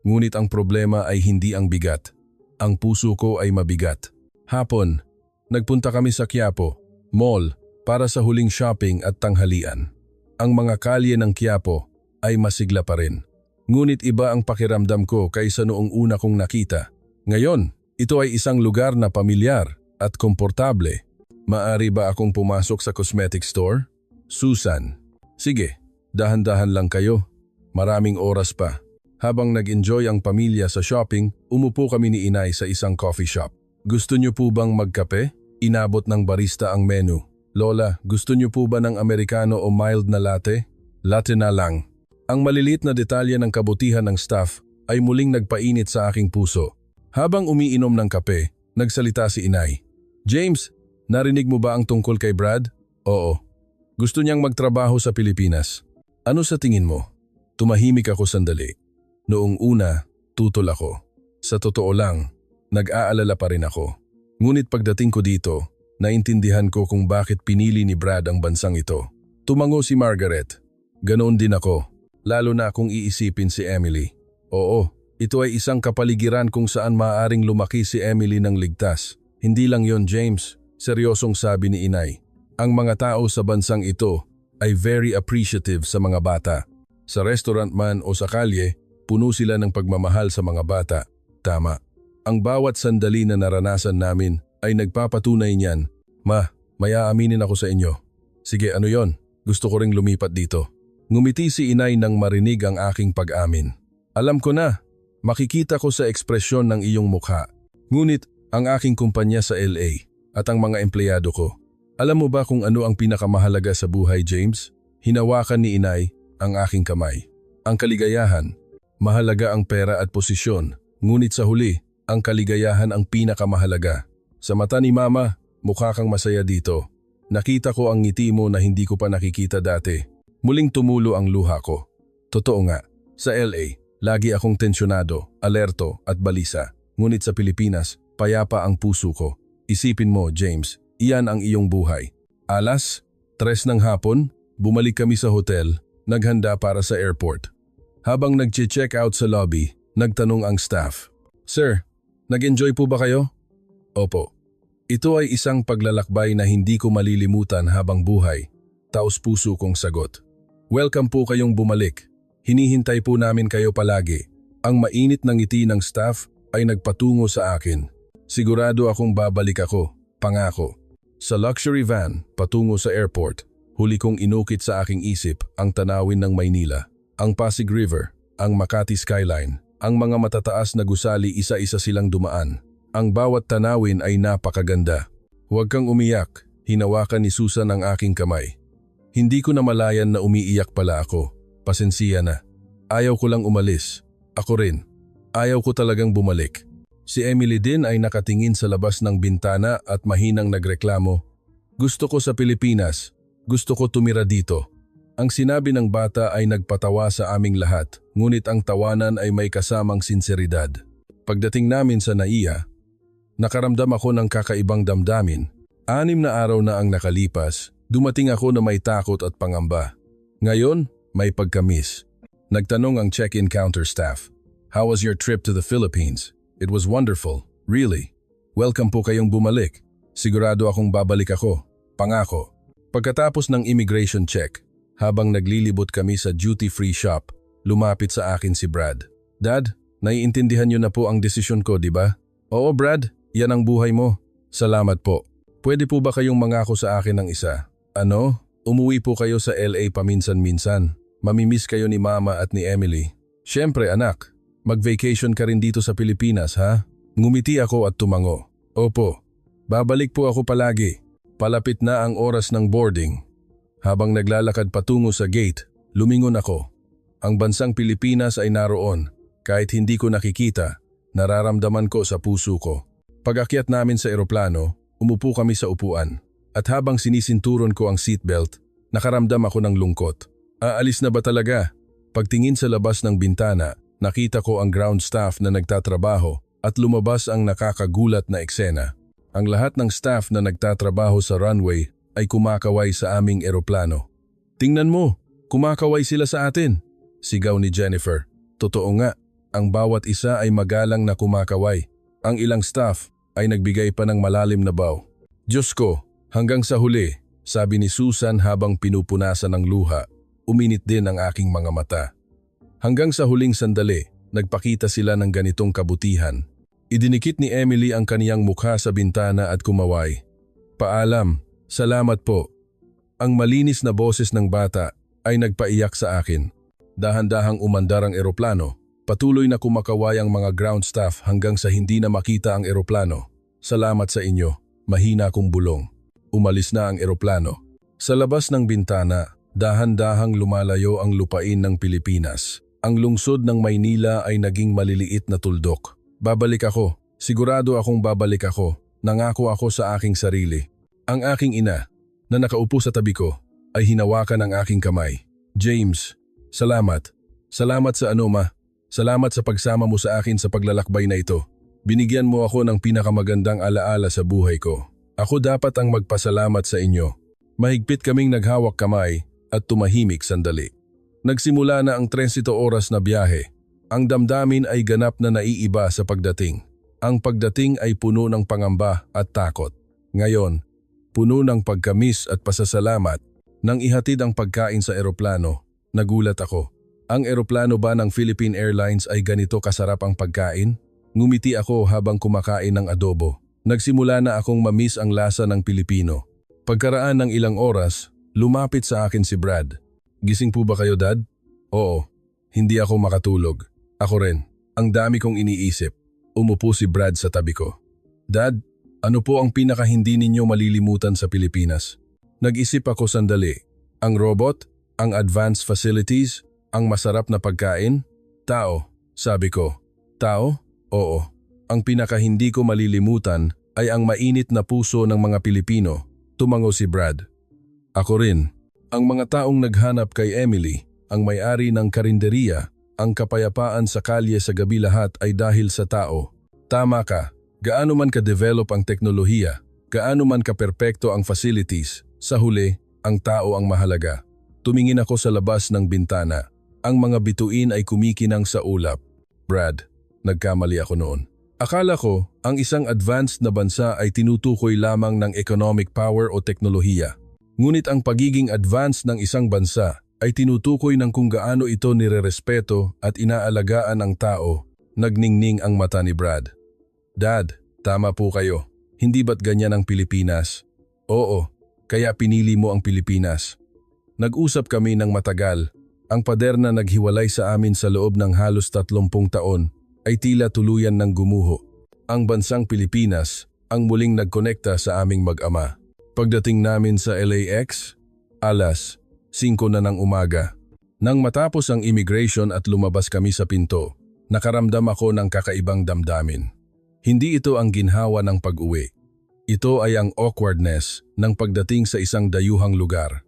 Ngunit ang problema ay hindi ang bigat. Ang puso ko ay mabigat. Hapon, nagpunta kami sa Quiapo, mall, para sa huling shopping at tanghalian. Ang mga kalye ng Quiapo ay masigla pa rin. Ngunit iba ang pakiramdam ko kaysa noong una kong nakita. Ngayon, ito ay isang lugar na pamilyar at komportable. Maari ba akong pumasok sa cosmetic store? Susan. Sige. Dahan-dahan lang kayo. Maraming oras pa. Habang nag-enjoy ang pamilya sa shopping, umupo kami ni Inay sa isang coffee shop. Gusto niyo po bang magkape? Inabot ng barista ang menu. Lola, gusto niyo po ba ng Americano o mild na latte? Latte na lang. Ang maliliit na detalye ng kabutihan ng staff ay muling nagpainit sa aking puso. Habang umiinom ng kape, nagsalita si Inay. James, narinig mo ba ang tungkol kay Brad? Oo. Gusto niyang magtrabaho sa Pilipinas. Ano sa tingin mo? Tumahimik ako sandali. Noong una, tutol ako. Sa totoo lang, nag-aalala pa rin ako. Ngunit pagdating ko dito, naintindihan ko kung bakit pinili ni Brad ang bansang ito. Tumango si Margaret. Ganoon din ako, lalo na kung iisipin si Emily. Oo, ito ay isang kapaligiran kung saan maaaring lumaki si Emily ng ligtas. Hindi lang yon, James, seryosong sabi ni Inay. Ang mga tao sa bansang ito ay very appreciative sa mga bata. Sa restaurant man o sa kalye, puno sila ng pagmamahal sa mga bata. Tama. Ang bawat sandali na naranasan namin ay nagpapatunay niyan. Ma, may aaminin ako sa inyo. Sige, ano yon? Gusto ko ring lumipat dito. Ngumiti si Inay nang marinig ang aking pag-amin. Alam ko na, makikita ko sa ekspresyon ng iyong mukha. Ngunit ang aking kumpanya sa LA at ang mga empleyado ko. Alam mo ba kung ano ang pinakamahalaga sa buhay, James? Hinawakan ni Inay ang aking kamay. Ang kaligayahan. Mahalaga ang pera at posisyon. Ngunit sa huli, ang kaligayahan ang pinakamahalaga. Sa mata ni Mama, mukha kang masaya dito. Nakita ko ang ngiti mo na hindi ko pa nakikita dati. Muling tumulo ang luha ko. Totoo nga, sa LA, lagi akong tensyonado, alerto at balisa. Ngunit sa Pilipinas, payapa ang puso ko. Isipin mo, James, iyan ang iyong buhay. Alas, 3 ng hapon, bumalik kami sa hotel, naghanda para sa airport. Habang nag-check out sa lobby, nagtanong ang staff. Sir, nag-enjoy po ba kayo? Opo. Ito ay isang paglalakbay na hindi ko malilimutan habang buhay. Taos puso kong sagot. Welcome po kayong bumalik. Hinihintay po namin kayo palagi. Ang mainit ng ngiti ng staff ay nagpatungo sa akin. Sigurado akong babalik ako, pangako. Sa luxury van, patungo sa airport, huli kong inukit sa aking isip ang tanawin ng Maynila, ang Pasig River, ang Makati skyline, ang mga matataas na gusali isa-isa silang dumaan. Ang bawat tanawin ay napakaganda. Huwag kang umiyak, hinawakan ni Susan ang aking kamay. Hindi ko namalayan na umiiyak pala ako. Pasensiya na. Ayaw ko lang umalis. Ako rin. Ayaw ko talagang bumalik. Si Emily din ay nakatingin sa labas ng bintana at mahinang nagreklamo. Gusto ko sa Pilipinas. Gusto ko tumira dito. Ang sinabi ng bata ay nagpatawa sa aming lahat, ngunit ang tawanan ay may kasamang sinseridad. Pagdating namin sa NAIA, nakaramdam ako ng kakaibang damdamin. 6 na araw na ang nakalipas, dumating ako na may takot at pangamba. Ngayon, may pagkamis. Nagtanong ang check-in counter staff. How was your trip to the Philippines? It was wonderful, really. Welcome po kayong bumalik. Sigurado akong babalik ako. Pangako. Pagkatapos ng immigration check, habang naglilibot kami sa duty-free shop, lumapit sa akin si Brad. Dad, naiintindihan niyo na po ang desisyon ko, di ba? Oo, Brad, yan ang buhay mo. Salamat po. Pwede po ba kayong mangako sa akin ng isa? Ano? Umuwi po kayo sa LA paminsan-minsan. Mamimiss kayo ni Mama at ni Emily. Siyempre, anak. Mag-vacation ka rin dito sa Pilipinas, ha? Ngumiti ako at tumango. Opo. Babalik po ako palagi. Palapit na ang oras ng boarding. Habang naglalakad patungo sa gate, lumingon ako. Ang bansang Pilipinas ay naroon. Kahit hindi ko nakikita, nararamdaman ko sa puso ko. Pag-akyat namin sa eroplano, umupo kami sa upuan. At habang sinisinturon ko ang seatbelt, nakaramdam ako ng lungkot. Aalis na ba talaga? Pagtingin sa labas ng bintana, nakita ko ang ground staff na nagtatrabaho at lumabas ang nakakagulat na eksena. Ang lahat ng staff na nagtatrabaho sa runway ay kumakaway sa aming eroplano. "Tingnan mo, kumakaway sila sa atin," sigaw ni Jennifer. Totoo nga, ang bawat isa ay magalang na kumakaway. Ang ilang staff ay nagbigay pa ng malalim na bow. "Diyos ko, hanggang sa huli," sabi ni Susan habang pinupunasan ng luha. Uminit din ang aking mga mata. Hanggang sa huling sandali, nagpakita sila ng ganitong kabutihan. Idinikit ni Emily ang kaniyang mukha sa bintana at kumaway. "Paalam, salamat po." Ang malinis na boses ng bata ay nagpaiyak sa akin. Dahan-dahang umandar ang eroplano. Patuloy na kumakaway ang mga ground staff hanggang sa hindi na makita ang eroplano. "Salamat sa inyo," mahina kong bulong. Umalis na ang eroplano. Sa labas ng bintana, dahan-dahang lumalayo ang lupain ng Pilipinas. Ang lungsod ng Maynila ay naging maliliit na tuldok. Babalik ako. Sigurado akong babalik ako. Nangako ako sa aking sarili. Ang aking ina, na nakaupo sa tabi ko, ay hinawakan ang aking kamay. "James, salamat. Salamat sa ma. Salamat sa pagsama mo sa akin sa paglalakbay na ito. Binigyan mo ako ng pinakamagandang alaala sa buhay ko. Ako dapat ang magpasalamat sa inyo." Mahigpit kaming naghawak kamay at tumahimik sandali. Nagsimula na ang 30 oras na biyahe. Ang damdamin ay ganap na naiiba sa pagdating. Ang pagdating ay puno ng pangamba at takot. Ngayon, puno ng pagkamis at pasasalamat. Nang ihatid ang pagkain sa eroplano, nagulat ako. Ang eroplano ba ng Philippine Airlines ay ganito kasarap ang pagkain? Ngumiti ako habang kumakain ng adobo. Nagsimula na akong mamiss ang lasa ng Pilipino. Pagkaraan ng ilang oras, lumapit sa akin si Brad. "Gising po ba kayo, Dad?" "Oo, hindi ako makatulog." "Ako rin. Ang dami kong iniisip." Umupo si Brad sa tabi ko. "Dad, ano po ang pinaka hindi ninyo malilimutan sa Pilipinas?" Nag-isip ako sandali. "Ang robot? Ang advanced facilities? Ang masarap na pagkain? Tao," sabi ko. "Tao? Oo. Ang pinaka hindi ko malilimutan ay ang mainit na puso ng mga Pilipino." Tumango si Brad. "Ako rin. Ang mga taong naghanap kay Emily, ang may-ari ng karinderiya, ang kapayapaan sa kalye sa gabi lahat ay dahil sa tao. Tama ka. Gaano man ka-develop ang teknolohiya, gaano man ka-perpekto ang facilities, sa huli, ang tao ang mahalaga." Tumingin ako sa labas ng bintana. Ang mga bituin ay kumikinang sa ulap. "Brad, nagkamali ako noon. Akala ko, ang isang advanced na bansa ay tinutukoy lamang ng economic power o teknolohiya. Ngunit ang pagiging advanced ng isang bansa ay tinutukoy ng kung gaano ito nirerespeto at inaalagaan ang tao." Nagningning ang mata ni Brad. "Dad, tama po kayo. Hindi ba't ganyan ang Pilipinas?" "Oo, kaya pinili mo ang Pilipinas." Nag-usap kami ng matagal. Ang pader na naghiwalay sa amin sa loob ng halos 30 taon ay tila tuluyan ng gumuho. Ang bansang Pilipinas ang muling nagkonekta sa aming mag-ama. Pagdating namin sa LAX, alas 5 na ng umaga. Nang matapos ang immigration at lumabas kami sa pinto, nakaramdam ako ng kakaibang damdamin. Hindi ito ang ginhawa ng pag-uwi. Ito ay ang awkwardness ng pagdating sa isang dayuhang lugar.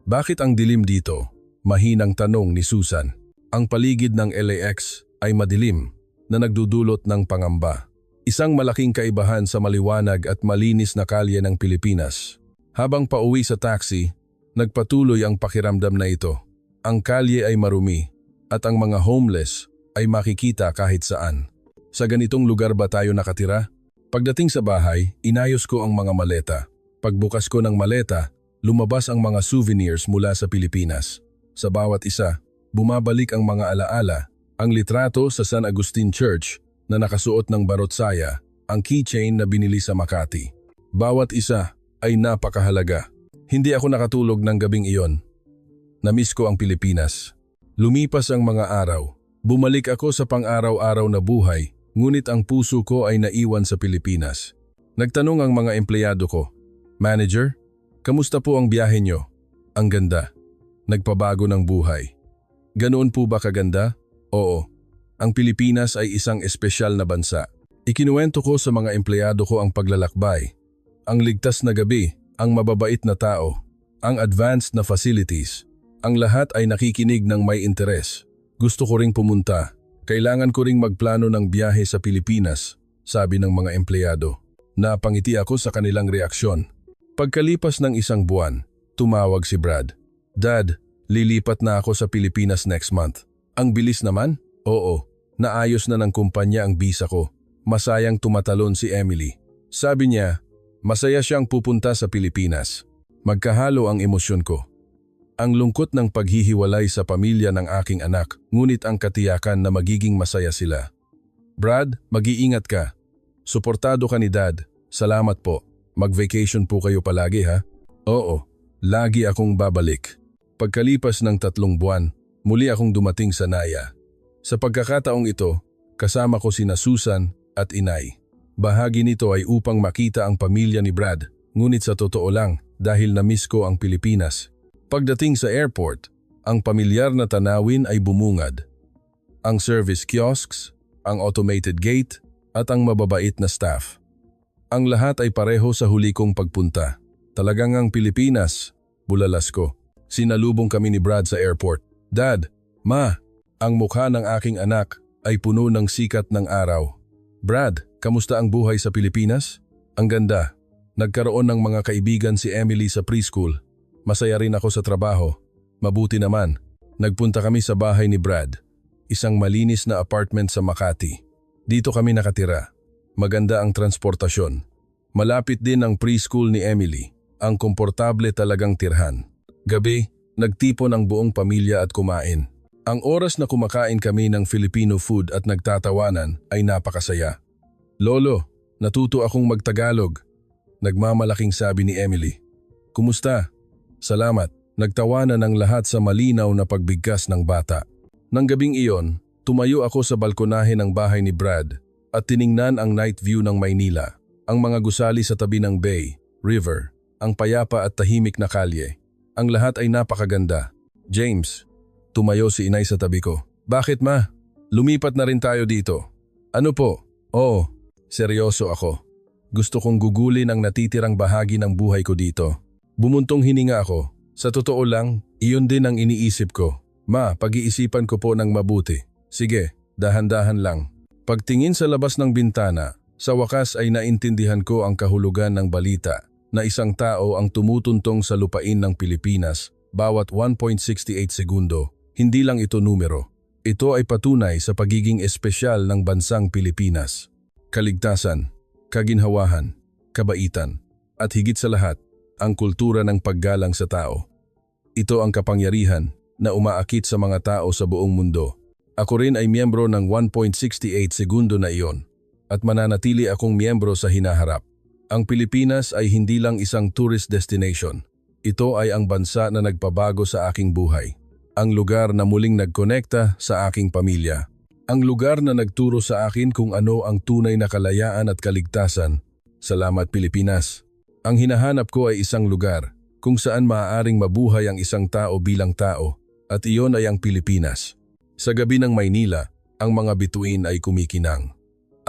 "Bakit ang dilim dito?" Mahinang tanong ni Susan. Ang paligid ng LAX ay madilim na nagdudulot ng pangamba. Isang malaking kaibahan sa maliwanag at malinis na kalye ng Pilipinas. Habang pauwi sa taxi, nagpatuloy ang pakiramdam na ito. Ang kalye ay marumi at ang mga homeless ay makikita kahit saan. Sa ganitong lugar ba tayo nakatira? Pagdating sa bahay, inayos ko ang mga maleta. Pagbukas ko ng maleta, lumabas ang mga souvenirs mula sa Pilipinas. Sa bawat isa, bumabalik ang mga alaala, ang litrato sa San Agustin Church na nakasuot ng barotsaya, ang keychain na binili sa Makati. Bawat isa ay napakahalaga. Hindi ako nakatulog ng gabing iyon. Namiss ko ang Pilipinas. Lumipas ang mga araw. Bumalik ako sa pang-araw-araw na buhay, ngunit ang puso ko ay naiwan sa Pilipinas. Nagtanong ang mga empleyado ko, "Manager, kamusta po ang biyahe nyo?" "Ang ganda. Nagpabago ng buhay." Ganoon po ba kaganda? Oo. Ang Pilipinas ay isang espesyal na bansa. Ikinuwento ko sa mga empleyado ko ang paglalakbay, ang ligtas na gabi, ang mababait na tao, ang advanced na facilities. Ang lahat ay nakikinig ng may interes. Gusto ko ring pumunta. Kailangan ko ring magplano ng biyahe sa Pilipinas, sabi ng mga empleyado. Napangiti ako sa kanilang reaksyon. Pagkalipas ng isang buwan, tumawag si Brad. Dad, lilipat na ako sa Pilipinas next month. Ang bilis naman? Oo, naayos na ng kumpanya ang visa ko. Masayang tumatalon si Emily. Sabi niya, masaya siyang pupunta sa Pilipinas. Magkahalo ang emosyon ko. Ang lungkot ng paghihiwalay sa pamilya ng aking anak, ngunit ang katiyakan na magiging masaya sila. Brad, mag-iingat ka. Suportado ka ni Dad. Salamat po. Mag-vacation po kayo palagi ha? Oo, lagi akong babalik. Pagkalipas ng 3 buwan, muli akong dumating sa Naya. Sa pagkakataong ito, kasama ko sina Susan at Inay. Bahagi nito ay upang makita ang pamilya ni Brad, ngunit sa totoo lang dahil na-miss ko ang Pilipinas. Pagdating sa airport, ang pamilyar na tanawin ay bumungad. Ang service kiosks, ang automated gate, at ang mababait na staff. Ang lahat ay pareho sa huli kong pagpunta. Talagang ang Pilipinas, bulalas ko. Sinalubong kami ni Brad sa airport. Dad, Ma, ang mukha ng aking anak ay puno ng sikat ng araw. Brad, kamusta ang buhay sa Pilipinas? Ang ganda. Nagkaroon ng mga kaibigan si Emily sa preschool. Masaya rin ako sa trabaho. Mabuti naman. Nagpunta kami sa bahay ni Brad. Isang malinis na apartment sa Makati. Dito kami nakatira. Maganda ang transportasyon. Malapit din ang preschool ni Emily. Ang komportable talagang tirhan. Gabi, nagtipon ang buong pamilya at kumain. Ang oras na kumakain kami ng Filipino food at nagtatawanan ay napakasaya. Lolo, natuto akong magtagalog. Nagmamalaking sabi ni Emily. Kumusta? Salamat. Nagtawanan ang lahat sa malinaw na pagbigkas ng bata. Nang gabing iyon, tumayo ako sa balkonahe ng bahay ni Brad at tiningnan ang night view ng Maynila, ang mga gusali sa tabi ng bay, river, ang payapa at tahimik na kalye. Ang lahat ay napakaganda. James, tumayo si Inay sa tabi ko. Bakit ma? Lumipat na rin tayo dito. Ano po? Oo, seryoso ako. Gusto kong gugulin ang natitirang bahagi ng buhay ko dito. Bumuntong hininga ako. Sa totoo lang, iyon din ang iniisip ko. Ma, pag-iisipan ko po ng mabuti. Sige, dahan-dahan lang. Pagtingin sa labas ng bintana, sa wakas ay naintindihan ko ang kahulugan ng balita na isang tao ang tumutuntong sa lupain ng Pilipinas bawat 1.68 segundo. Hindi lang ito numero. Ito ay patunay sa pagiging espesyal ng bansang Pilipinas. Kaligtasan, kaginhawahan, kabaitan, at higit sa lahat, ang kultura ng paggalang sa tao. Ito ang kapangyarihan na umaakit sa mga tao sa buong mundo. Ako rin ay miyembro ng 1.68 segundo na iyon at mananatili akong miyembro sa hinaharap. Ang Pilipinas ay hindi lang isang tourist destination. Ito ay ang bansa na nagpabago sa aking buhay. Ang lugar na muling nagkonekta sa aking pamilya. Ang lugar na nagturo sa akin kung ano ang tunay na kalayaan at kaligtasan. Salamat Pilipinas. Ang hinahanap ko ay isang lugar kung saan maaaring mabuhay ang isang tao bilang tao at iyon ay ang Pilipinas. Sa gabi ng Maynila, ang mga bituin ay kumikinang.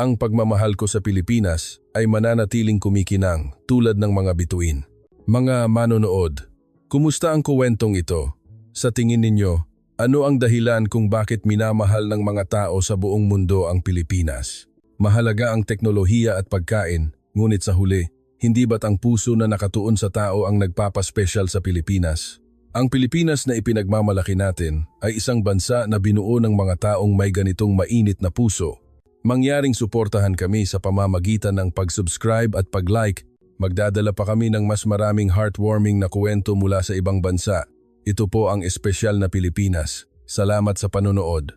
Ang pagmamahal ko sa Pilipinas ay mananatiling kumikinang tulad ng mga bituin. Mga manonood, kumusta ang kuwentong ito? Sa tingin ninyo, ano ang dahilan kung bakit minamahal ng mga tao sa buong mundo ang Pilipinas? Mahalaga ang teknolohiya at pagkain, ngunit sa huli, hindi ba't ang puso na nakatuon sa tao ang nagpapaspesyal sa Pilipinas? Ang Pilipinas na ipinagmamalaki natin ay isang bansa na binuo ng mga taong may ganitong mainit na puso. Mangyaring suportahan kami sa pamamagitan ng pag-subscribe at pag-like. Magdadala pa kami ng mas maraming heartwarming na kuwento mula sa ibang bansa. Ito po ang espesyal na Pilipinas. Salamat sa panonood.